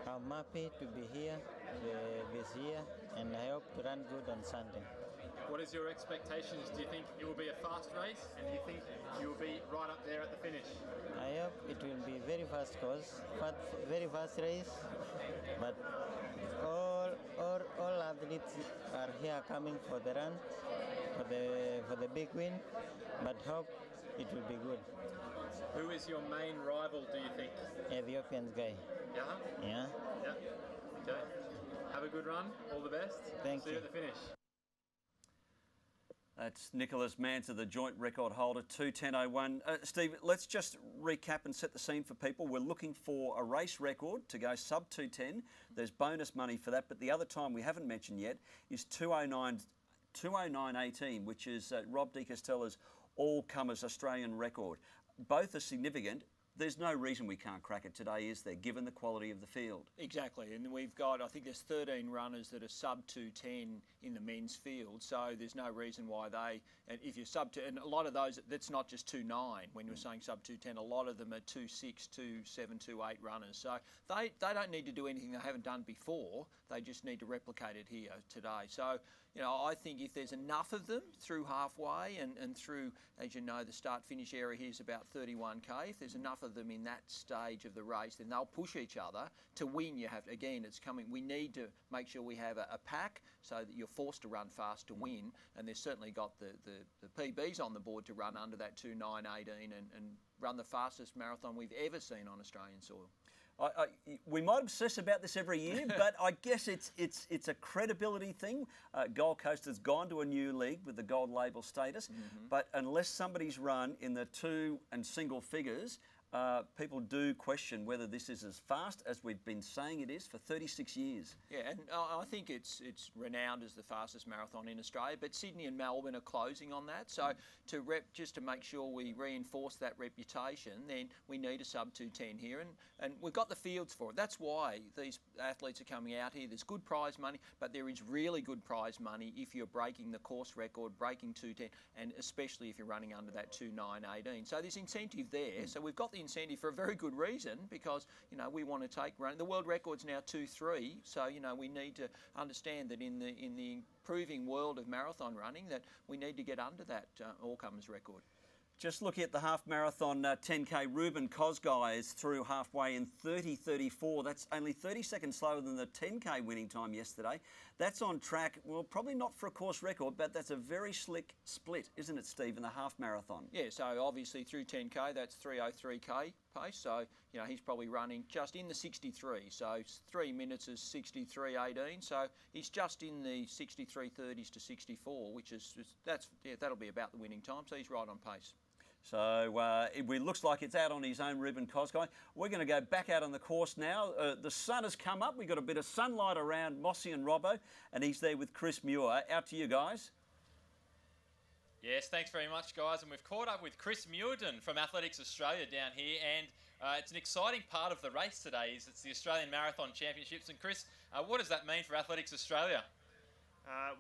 I'm happy to be here this year, and I hope to run good on Sunday. What is your expectations? Do you think it will be a fast race, and do you think you will be right up there at the finish? I hope it will be very fast course, very fast race, but all athletes are here coming for the run, for the big win, but hope it will be good. Who is your main rival, do you think? Ethiopian guy. Yeah? Yeah. Yeah. Okay. Have a good run. All the best. Thank you. See you at the finish. That's Nicholas Manza, the joint record holder, 2:10:01. Steve, let's just recap and set the scene for people. We're looking for a race record to go sub 2:10. There's bonus money for that, but the other time we haven't mentioned yet is 2:09:18, which is Rob De Castella's all-comers Australian record. Both are significant. There's no reason we can't crack it today, is there, given the quality of the field? Exactly, and we've got, I think there's 13 runners that are sub 2:10 in the men's field, so there's no reason why and if you're sub 2, and a lot of those, that's not just 2:9, when you're saying sub 2:10, a lot of them are 2:6, 2:7, 2:8 runners, so they don't need to do anything they haven't done before, they just need to replicate it here today. So, you know, I think if there's enough of them through halfway and through, as you know, the start-finish area here is about 31k, if there's enough of them in that stage of the race, then they'll push each other. To win, you have, again, it's coming, we need to make sure we have a pack so that you're forced to run fast to win, and they've certainly got the PBs on the board to run under that 2:9:18 and run the fastest marathon we've ever seen on Australian soil. We might obsess about this every year, but I guess it's a credibility thing. Gold Coast has gone to a new league with the gold label status, but unless somebody's run in the 2 and single figures, people do question whether this is as fast as we've been saying it is for 36 years. Yeah, and I think it's renowned as the fastest marathon in Australia, but Sydney and Melbourne are closing on that. So just to make sure we reinforce that reputation, then we need a sub 2:10 here, and we've got the fields for it. That's why these athletes are coming out here. There's good prize money, but there is really good prize money if you're breaking the course record, breaking 2:10, and especially if you're running under that 2:9:18. So there's incentive there. So we've got the incentive for a very good reason, because, you know, we want to take run. The world record's now 2:3, so, you know, we need to understand that in the improving world of marathon running, that we need to get under that all-comers record. Just looking at the half marathon 10k, Ruben Kosgei is through halfway in 30:34. That's only 30 seconds slower than the 10k winning time yesterday. That's on track, well, probably not for a course record, but that's a very slick split, isn't it, Steve, in the half marathon? Yeah, so obviously through 10k, that's 3:03k pace. So, you know, he's probably running just in the 63. So 3 minutes is 63:18. So he's just in the 63:30s to 64, which is, that'll be about the winning time. So he's right on pace. So it looks like it's out on his own, Ruben Kosgei. We're going to go back out on the course now. The sun has come up. We've got a bit of sunlight around Mossy and Robbo, and he's there with Chris Muir. Out to you guys. Yes, thanks very much, guys. And we've caught up with Chris Muirden from Athletics Australia down here, and it's an exciting part of the race today. It's the Australian Marathon Championships. And Chris, what does that mean for Athletics Australia?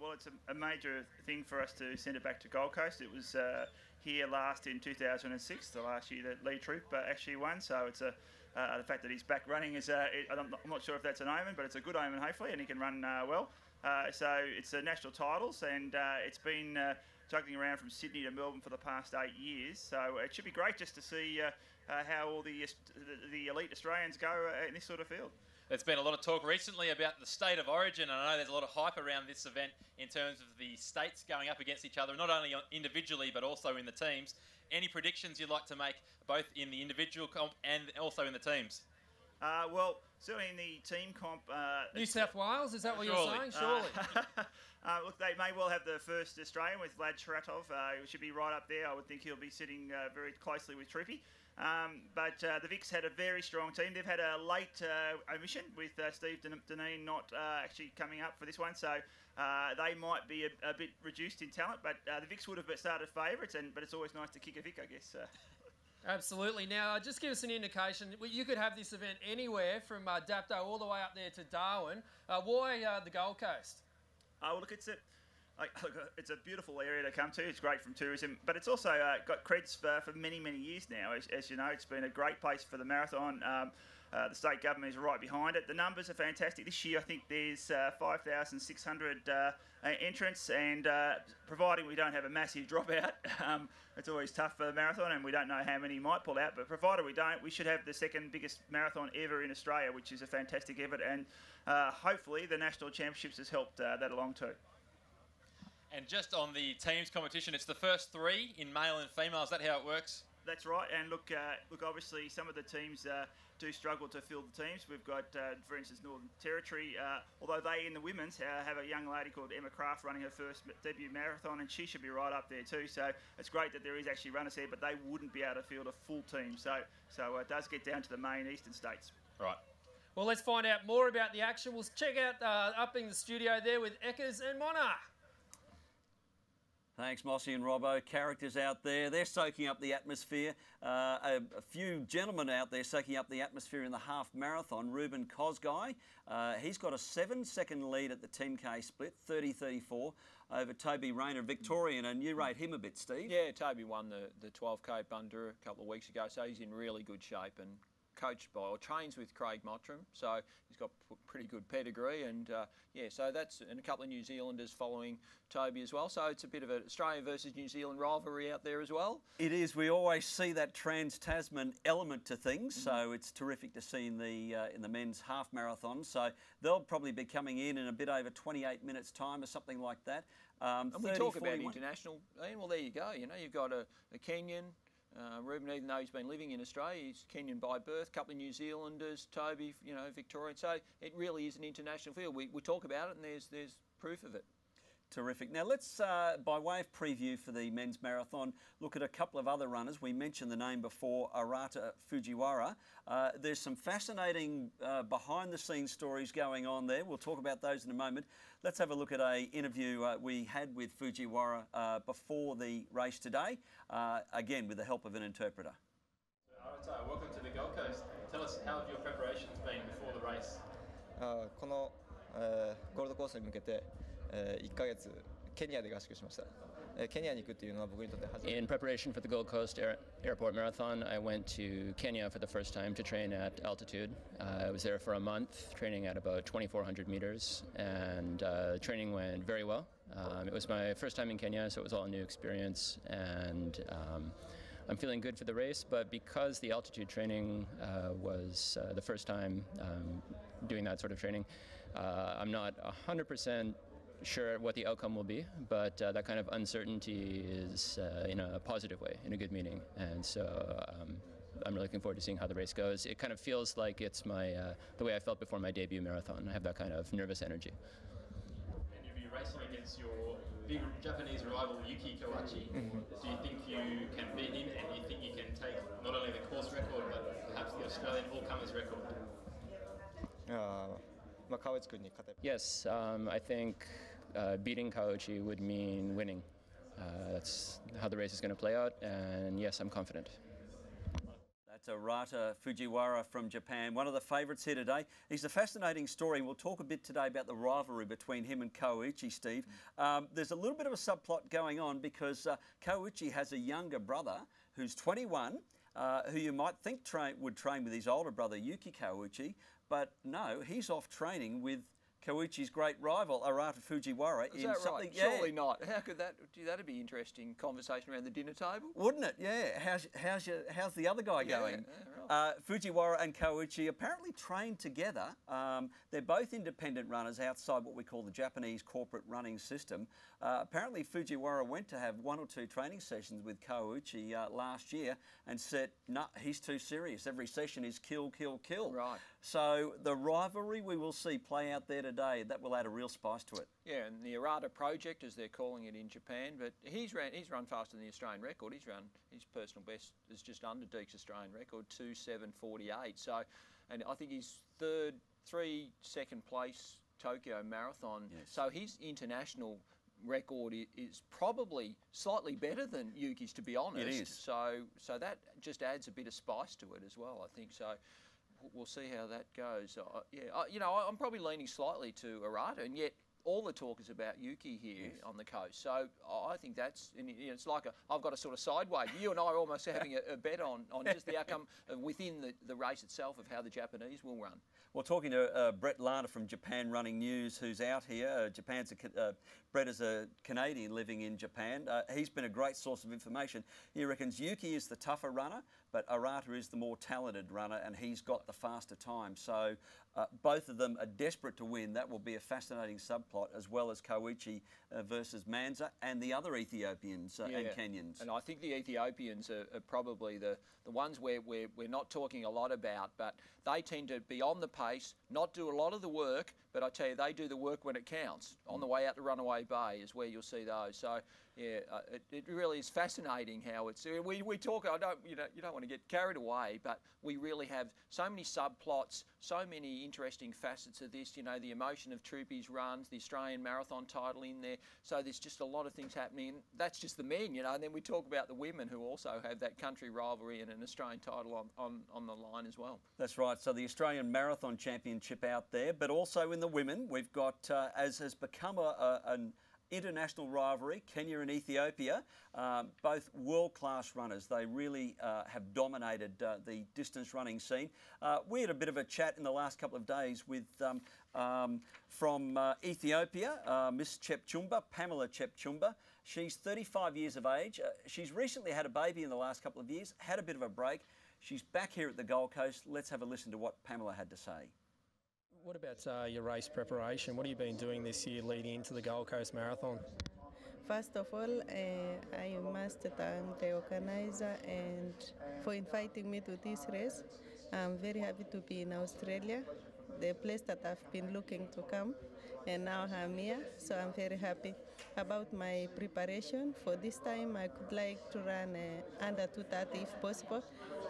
Well, it's a major thing for us to send it back to Gold Coast. It was here last in 2006, the last year that Lee Troop actually won. So it's a the fact that he's back running is, I'm not sure if that's an omen, but it's a good omen hopefully, and he can run well. So it's the national titles, and it's been juggling around from Sydney to Melbourne for the past 8 years. So it should be great just to see how all the elite Australians go in this sort of field. There's been a lot of talk recently about the state of origin, and I know there's a lot of hype around this event in terms of the states going up against each other, not only individually but also in the teams. Any predictions you'd like to make, both in the individual comp and also in the teams? Well, certainly in the team comp... New South Wales, is that what you're saying? Surely. Look, they may well have the first Australian with Vlad Sharatov. He should be right up there. I would think he'll be sitting very closely with Troopy. But the Vics had a very strong team. They've had a late omission with Steve Deneen not actually coming up for this one, so they might be a bit reduced in talent. But the Vics would have started favourites, but it's always nice to kick a Vic, I guess. Absolutely. Now, just give us an indication. You could have this event anywhere from Dapto all the way up there to Darwin. Why the Gold Coast? Well, look, it's a beautiful area to come to. It's great from tourism, but it's also got creds for many, many years now. As you know, it's been a great place for the marathon. The state government is right behind it. The numbers are fantastic. This year, I think there's 5,600 entrants, and providing we don't have a massive dropout, it's always tough for the marathon, and we don't know how many might pull out, but provided we don't, we should have the second biggest marathon ever in Australia, which is a fantastic effort, and hopefully the National Championships has helped that along too. And just on the teams competition, it's the first 3 in male and female. Is that how it works? That's right, and look, obviously some of the teams do struggle to fill the teams. We've got, for instance, Northern Territory, although they in the women's have a young lady called Emma Craft running her first debut marathon, and she should be right up there too. So it's great that there is actually runners there, but they wouldn't be able to field a full team. So it does get down to the main eastern states. Right. Well, let's find out more about the action. We'll check out up in the studio there with Eckers and Mona. Thanks, Mossy and Robbo. Characters out there, they're soaking up the atmosphere. A few gentlemen out there soaking up the atmosphere in the half marathon. Ruben Kosgei, he's got a 7-second lead at the 10K split, 30-34, over Toby Rayner, Victorian, and you rate him a bit, Steve. Yeah, Toby won the 12K Bundoora a couple of weeks ago, so he's in really good shape and coached by or trains with Craig Mottram, so he's got pretty good pedigree, and so that's, and a couple of New Zealanders following Toby as well, so it's a bit of an Australia versus New Zealand rivalry out there as well. It is. We always see that trans-Tasman element to things, so it's terrific to see in the men's half marathon. So they'll probably be coming in a bit over 28 minutes time or something like that. And we talk about international, Ian, well there you go, you know, you've got a Kenyan, Ruben, even though he's been living in Australia, he's Kenyan by birth, a couple of New Zealanders, Toby, you know, Victorian. So it really is an international field. We talk about it and there's proof of it. Terrific. Now let's, by way of preview for the men's marathon, look at a couple of other runners. We mentioned the name before, Arata Fujiwara. There's some fascinating behind-the-scenes stories going on there. We'll talk about those in a moment. Let's have a look at an interview we had with Fujiwara before the race today, again with the help of an interpreter. Arata, welcome to the Gold Coast. Tell us, how have your preparations been before the race? このゴールドコースに向けて1ヶ月ケニアで合宿しました。ケニアに行くっていうのは僕にとって初めて。 In preparation for the Gold Coast Airport Marathon, I went to Kenya for the first time to train at altitude. I was there for a month, training at about 2,400 meters, and training went very well. It was my first time in Kenya, so it was all a new experience, and I'm feeling good for the race, but because the altitude training was the first time doing that sort of training, I'm not 100% sure what the outcome will be, but that kind of uncertainty is in a positive way, in a good meaning, and so I'm really looking forward to seeing how the race goes. It kind of feels like it's my the way I felt before my debut marathon. I have that kind of nervous energy. And you'll be racing against your big Japanese rival Yuki Kawachi. Do you think you can beat him, and do you think you can take not only the course record but perhaps the Australian all-comers record? Yes, I think beating Kawachi would mean winning. That's how the race is going to play out, and yes, I'm confident. That's Arata Fujiwara from Japan, one of the favourites here today. He's a fascinating story. We'll talk a bit today about the rivalry between him and Kouichi, Steve. There's a little bit of a subplot going on because Kouichi has a younger brother who's 21. who you might think would train with his older brother Yuki Kawauchi, but no, he's off training with Kawuchi's great rival Arata Fujiwara. Is that right? Surely not. How could that? That'd be interesting conversation around the dinner table, wouldn't it? Yeah. How's the other guy going? Right. Fujiwara and Kawauchi apparently trained together. They're both independent runners outside what we call the Japanese corporate running system. Apparently Fujiwara went to have 1 or 2 training sessions with Kawauchi last year and said, no, he's too serious. Every session is kill, kill, kill. Right. So the rivalry we will see play out there today, that will add a real spice to it. Yeah, and the Arata project, as they're calling it in Japan, but he's run faster than the Australian record. His personal best is just under Deke's Australian record, 2:7:48. So, and I think he's second place Tokyo Marathon. Yes. So his international record is probably slightly better than Yuki's, to be honest. It is. So that just adds a bit of spice to it as well, I think. So we'll see how that goes. I'm probably leaning slightly to Arata, and yet all the talk is about Yuki here on the coast. So I think it's like I've got a sort of sideway. You and I are almost having a bet on just the outcome within the race itself of how the Japanese will run. Well, talking to Brett Lana from Japan Running News, who's out here. Brett is a Canadian living in Japan. He's been a great source of information. He reckons Yuki is the tougher runner, but Arata is the more talented runner, and he's got the faster time. So both of them are desperate to win. That will be a fascinating subplot, as well as Kawauchi versus Manza and the other Ethiopians and Kenyans. And I think the Ethiopians are probably the ones where we're not talking a lot about, but they tend to be on the pace, not do a lot of the work, but I tell you, they do the work when it counts. On the way out to Runaway Bay is where you'll see those. So yeah, it really is fascinating how it's. We talk. You don't want to get carried away, but we really have so many subplots, so many interesting facets of this. You know, the emotion of Troopy's runs, the Australian marathon title in there. So there's just a lot of things happening. That's just the men, and then we talk about the women who also have that country rivalry and an Australian title on the line as well. That's right. So the Australian Marathon Championship out there, but also in the women, we've got, as has become an international rivalry, Kenya and Ethiopia, both world-class runners. They really have dominated the distance running scene. We had a bit of a chat in the last couple of days with from Ethiopia, Miss Chepchumba, Pamela Chepchumba. She's 35 years of age. She's recently had a baby in the last couple of years, had a bit of a break. She's back here at the Gold Coast. Let's have a listen to what Pamela had to say. What about your race preparation? What have you been doing this year leading into the Gold Coast Marathon? First of all, I must thank the organizer and for inviting me to this race. I'm very happy to be in Australia, the place that I've been looking to come, and now I'm here, so I'm very happy. About my preparation for this time, I could like to run under 2:30 if possible,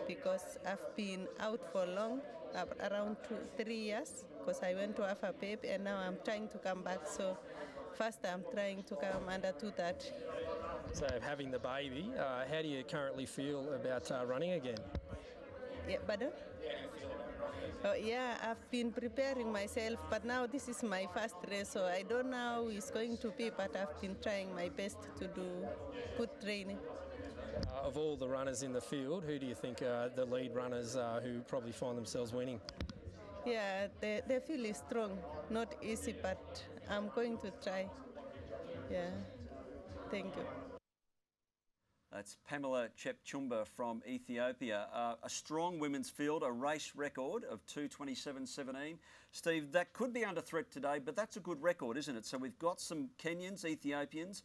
because I've been out for long, around 3 years, because I went to have a baby and now I'm trying to come back. So first I'm trying to come under 2:30. So having the baby, how do you currently feel about running again? Yeah, pardon? Oh, yeah, I've been preparing myself, but now this is my first race, so I don't know how it's going to be, but I've been trying my best to do good training. Of all the runners in the field, who do you think are the lead runners who probably find themselves winning? Yeah, the field is strong, not easy, but I'm going to try. Yeah, thank you. That's Pamela Chepchumba from Ethiopia. A strong women's field, a race record of 2:27.17. Steve, that could be under threat today, but that's a good record, isn't it? So we've got some Kenyans, Ethiopians.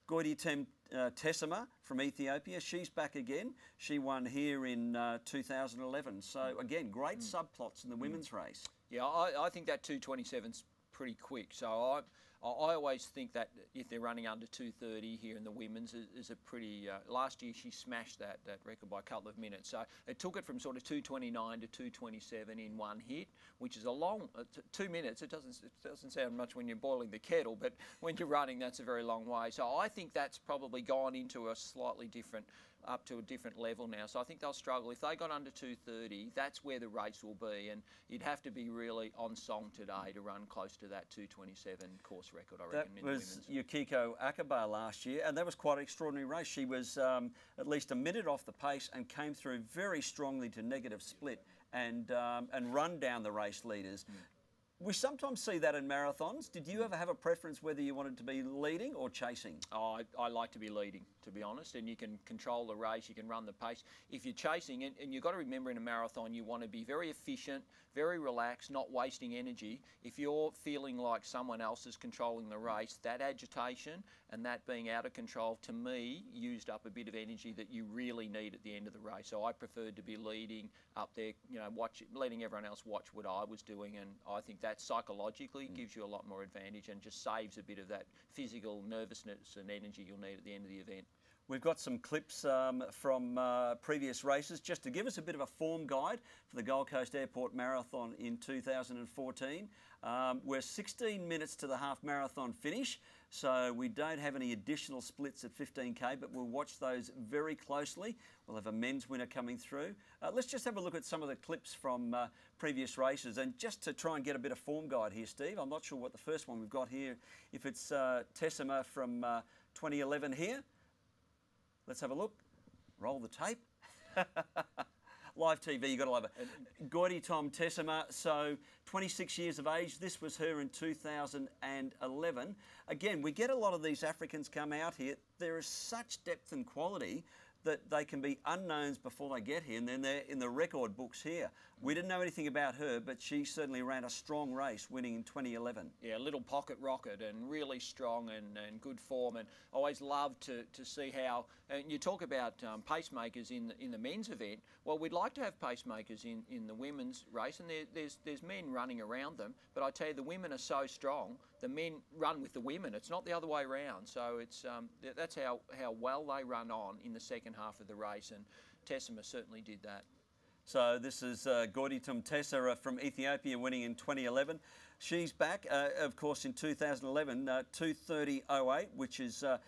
Goiditem Tessema from Ethiopia, she's back again. She won here in 2011. So again, great subplots in the women's race. Yeah, I think that 2:27's pretty quick. So I always think that if they're running under 2:30 here in the women's is a pretty. Last year she smashed that record by a couple of minutes. So it took it from sort of 2:29 to 2:27 in one hit, which is a long 2 minutes. It doesn't sound much when you're boiling the kettle, but when you're running, that's a very long way. So I think that's probably gone into a slightly different up to a different level now. So I think they'll struggle. If they got under 2:30, that's where the race will be, and you'd have to be really on song today to run close to that 2:27 course record, I reckon, in the women's. That was Yukiko Akaba last year, and that was quite an extraordinary race. She was at least a minute off the pace and came through very strongly to negative split and run down the race leaders. We sometimes see that in marathons. Did you ever have a preference whether you wanted to be leading or chasing? Oh, I like to be leading, to be honest, and you can control the race, you can run the pace. If you're chasing, and you've got to remember in a marathon, you want to be very efficient, very relaxed, not wasting energy. If you're feeling like someone else is controlling the race, that agitation and that being out of control, to me, used up a bit of energy that you really need at the end of the race. So I preferred to be leading up there, you know, letting everyone else watch what I was doing, and I think that psychologically gives you a lot more advantage and just saves a bit of that physical nervousness and energy you'll need at the end of the event. We've got some clips from previous races just to give us a bit of a form guide for the Gold Coast Airport Marathon in 2014. We're 16 minutes to the half marathon finish, so we don't have any additional splits at 15k, but we'll watch those very closely. We'll have a men's winner coming through. Let's just have a look at some of the clips from previous races, and just to try and get a bit of form guide here, Steve. I'm not sure what the first one we've got here, if it's Tessima from 2011 here. Let's have a look. Roll the tape. Live TV, you've got to love it. Goiti Tom Tessima, so 26 years of age. This was her in 2011. Again, we get a lot of these Africans come out here. There is such depth and quality that they can be unknowns before they get here, and then they're in the record books here. We didn't know anything about her, but she certainly ran a strong race, winning in 2011. Yeah, a little pocket rocket and really strong and good form, and I always love to see how, and you talk about pacemakers in the men's event. Well, we'd like to have pacemakers in the women's race, and there's men running around them, but I tell you, the women are so strong, the men run with the women. It's not the other way around, so it's that's how well they run on in the second half of the race, and Tessima certainly did that. So this is Goiti Tom Tessima from Ethiopia, winning in 2011. She's back, of course, in 2011, 2:30.08, which is a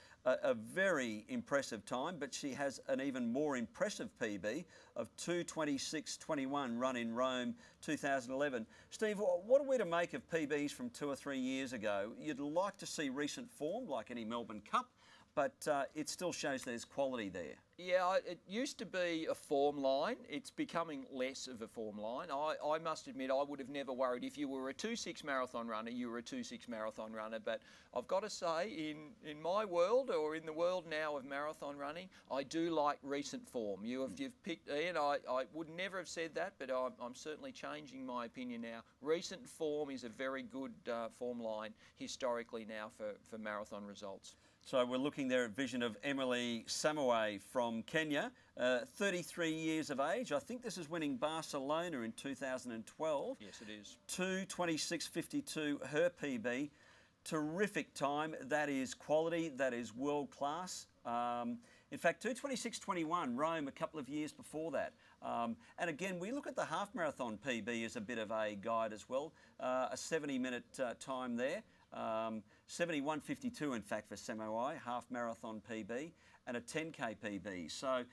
very impressive time, but she has an even more impressive PB of 2:26.21 run in Rome 2011. Steve, what are we to make of PBs from 2 or 3 years ago? You'd like to see recent form, like any Melbourne Cup, but it still shows there's quality there. Yeah, it used to be a form line. It's becoming less of a form line. I must admit, I would have never worried. If you were a 2:6 marathon runner, you were a 2:6 marathon runner. But I've got to say, in my world, or in the world now of marathon running, I do like recent form. You've picked, Ian, I would never have said that, but I'm certainly changing my opinion now. Recent form is a very good form line historically now for marathon results. So we're looking there at vision of Emily Samoe from Kenya, 33 years of age. I think this is winning Barcelona in 2012. Yes, it is. 2:26.52, her PB. Terrific time. That is quality. That is world class. In fact, 2:26.21, Rome a couple of years before that. And again, we look at the half marathon PB as a bit of a guide as well. A 70-minute time there. 71.52 in fact for Samoe, half marathon PB, and a 10k PB. So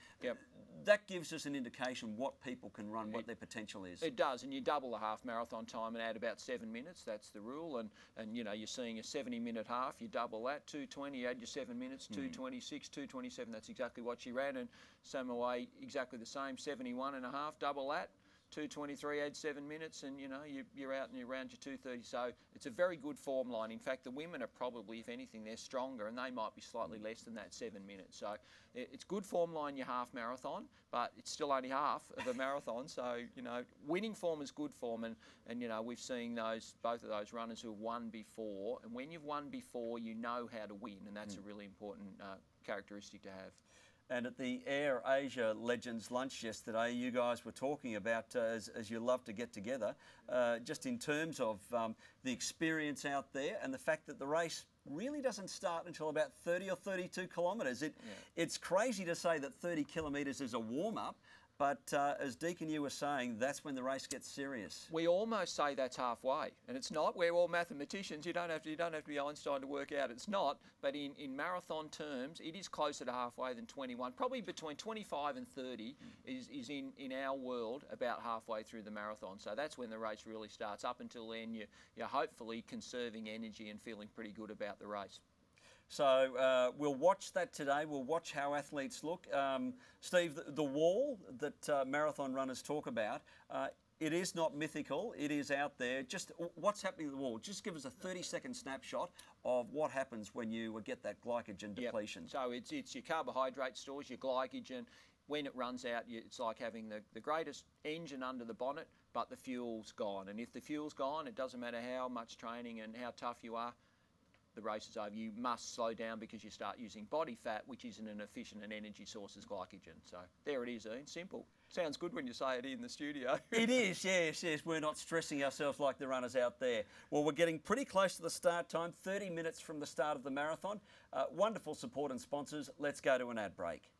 that gives us an indication what people can run, what their potential is. It does, and you double the half marathon time and add about 7 minutes. That's the rule, and you know, you're seeing a 70-minute half. You double that, 2:20. You add your 7 minutes, 2:26, 2:27. That's exactly what she ran, and Samoe exactly the same, 71.5. Double that. 2:23, add 7 minutes, and you know you're out and you're around your 2:30. So it's a very good form line. In fact, the women are probably, if anything, they're stronger, and they might be slightly less than that 7 minutes. So it's good form line, your half marathon, but it's still only half of a marathon. So you know, winning form is good form, and you know, we've seen both of those runners who have won before, and when you've won before, you know how to win, and that's a really important characteristic to have. And at the Air Asia Legends lunch yesterday, you guys were talking about, as you love to get together, just in terms of the experience out there and the fact that the race really doesn't start until about 30 or 32 kilometres. It's crazy to say that 30 kilometres is a warm-up. But as Deacon, you were saying, that's when the race gets serious. We almost say that's halfway, and it's not. We're all mathematicians. You don't have to be Einstein to work out it's not. But in marathon terms, it is closer to halfway than 21. Probably between 25 and 30 is in our world about halfway through the marathon. So that's when the race really starts. Up until then, you're hopefully conserving energy and feeling pretty good about the race. So we'll watch that today. We'll watch how athletes look. Steve, the wall that marathon runners talk about, it is not mythical. It is out there. Just what's happening at the wall? Just give us a 30-second snapshot of what happens when you get that glycogen depletion. Yep. So it's your carbohydrate stores, your glycogen. When it runs out, it's like having the greatest engine under the bonnet, but the fuel's gone. And if the fuel's gone, it doesn't matter how much training and how tough you are, the race is over. You must slow down because you start using body fat, which isn't an efficient and energy source as glycogen. So there it is, Ian. Simple. Sounds good when you say it in the studio. It is, yes. We're not stressing ourselves like the runners out there. Well, we're getting pretty close to the start time, 30 minutes from the start of the marathon. Wonderful support and sponsors. Let's go to an ad break.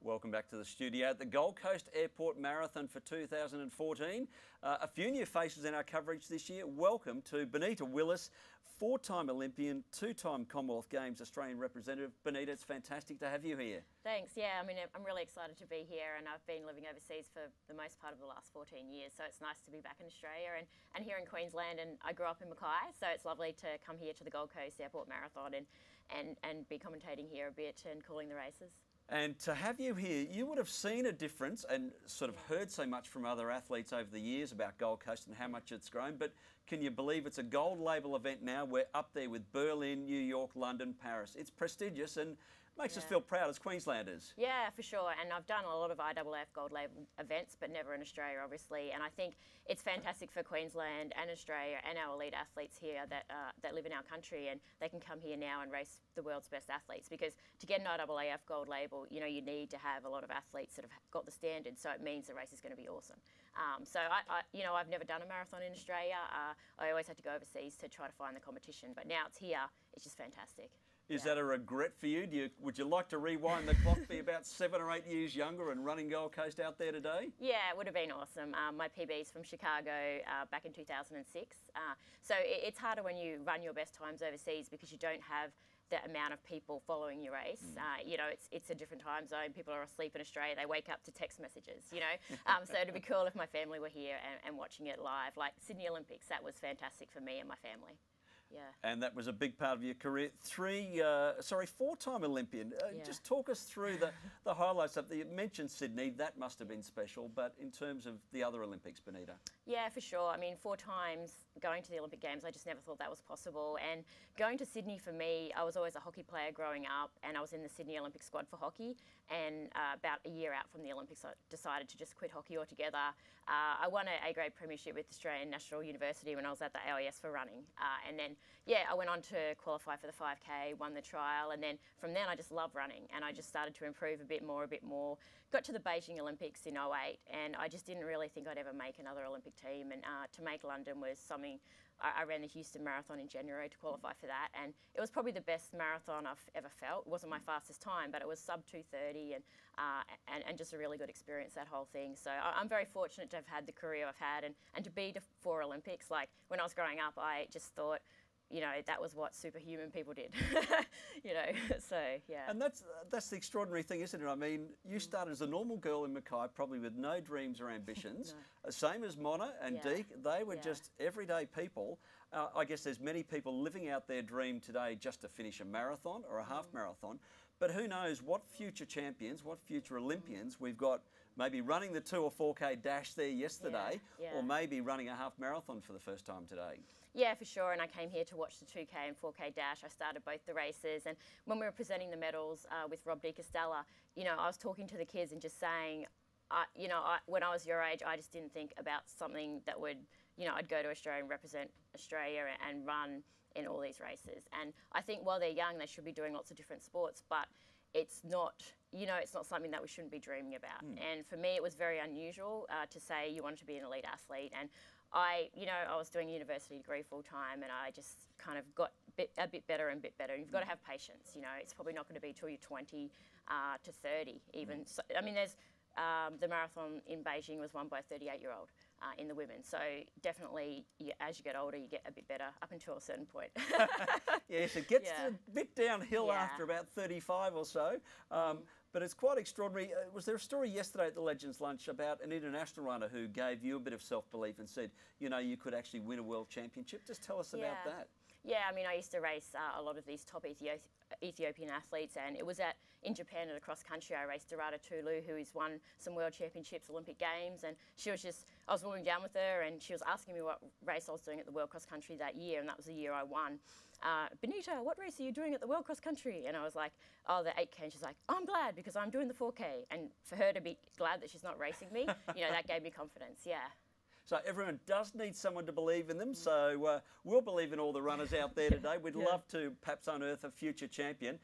Welcome back to the studio at the Gold Coast Airport Marathon for 2014. A few new faces in our coverage this year. Welcome to Bonita Willis, 4-time Olympian, 2-time Commonwealth Games Australian representative. Bonita, it's fantastic to have you here. Thanks. Yeah, I mean, I'm really excited to be here, and I've been living overseas for the most part of the last 14 years, so it's nice to be back in Australia and here in Queensland. And I grew up in Mackay, so it's lovely to come here to the Gold Coast Airport Marathon and be commentating here a bit and calling the races. And to have you here, you would have seen a difference and sort of heard so much from other athletes over the years about Gold Coast and how much it's grown. But can you believe it's a gold label event now? We're up there with Berlin, New York, London, Paris. It's prestigious and makes us feel proud as Queenslanders. Yeah, for sure. And I've done a lot of IAAF Gold Label events, but never in Australia, obviously. And I think it's fantastic for Queensland and Australia and our elite athletes here that live in our country, and they can come here now and race the world's best athletes. Because to get an IAAF Gold Label, you know, you need to have a lot of athletes that have got the standard, so it means the race is going to be awesome. So I've never done a marathon in Australia. I always had to go overseas to try to find the competition, but now it's here. It's just fantastic. Is that a regret for you? Would you like to rewind the clock, be about 7 or 8 years younger and running Gold Coast out there today? Yeah, it would have been awesome. My PB's from Chicago back in 2006. So it's harder when you run your best times overseas because you don't have the amount of people following your race. You know, it's a different time zone. People are asleep in Australia. They wake up to text messages, you know. So it'd be cool if my family were here and watching it live. Like Sydney Olympics, that was fantastic for me and my family. And that was a big part of your career. Four-time Olympian. Just talk us through the highlights of you mentioned Sydney. That must have been special. But in terms of the other Olympics, Bonita. Yeah, for sure. I mean, 4 times going to the Olympic Games, I just never thought that was possible. And going to Sydney for me, I was always a hockey player growing up, and I was in the Sydney Olympic squad for hockey. And about a year out from the Olympics, I decided to just quit hockey altogether. I won a A-grade premiership with Australian National University when I was at the AIS for running. And then, I went on to qualify for the 5K, won the trial, and then from then I just loved running, and I just started to improve a bit more. Got to the Beijing Olympics in 2008, and I just didn't really think I'd ever make another Olympic team, and to make London was something. I ran the Houston Marathon in January to qualify for that, and it was probably the best marathon I've ever felt. It wasn't my fastest time, but it was sub 2:30, and just a really good experience, that whole thing. So I'm very fortunate to have had the career I've had, and to be to 4 Olympics. Like, when I was growing up, I just thought, that was what superhuman people did, so yeah. And that's the extraordinary thing, isn't it? I mean, you started as a normal girl in Mackay, probably with no dreams or ambitions. No. Same as Mona and Deke, they were just everyday people. I guess there's many people living out their dream today just to finish a marathon or a half marathon. But who knows what future champions, what future Olympians we've got, maybe running the 2 or 4K dash there yesterday, or maybe running a half marathon for the first time today. Yeah, for sure. And I came here to watch the 2K and 4K dash. I started both the races. And when we were presenting the medals with Rob Di Castella, I was talking to the kids and just saying, when I was your age, I just didn't think about something that would, I'd go to Australia and represent Australia and run in all these races. And I think while they're young, they should be doing lots of different sports, but it's not, it's not something that we shouldn't be dreaming about. And for me, it was very unusual to say you wanted to be an elite athlete. And I was doing a university degree full time, and I just kind of got a bit better and bit better. And you've got to have patience. It's probably not going to be till you're 20 to 30 even. So, I mean, there's the marathon in Beijing was won by a 38-year-old in the women. So definitely, as you get older, you get a bit better up until a certain point. Yes, it gets a bit downhill after about 35 or so. But it's quite extraordinary. Was there a story yesterday at the Legends Lunch about an international runner who gave you a bit of self-belief and said, you could actually win a world championship? Just tell us about that. Yeah, I mean, I used to race a lot of these top Ethiopian athletes, and it was in Japan at a cross country. I raced Dorada Tulu, who has won some world championships, Olympic Games, and I was walking down with her, and she was asking me what race I was doing at the world cross country that year, and that was the year I won. Bonita, what race are you doing at the World Cross Country? And I was like, the 8K. And she's like, I'm glad because I'm doing the 4K. And for her to be glad that she's not racing me, that gave me confidence, So everyone does need someone to believe in them. So we'll believe in all the runners out there today. We'd love to perhaps unearth a future champion.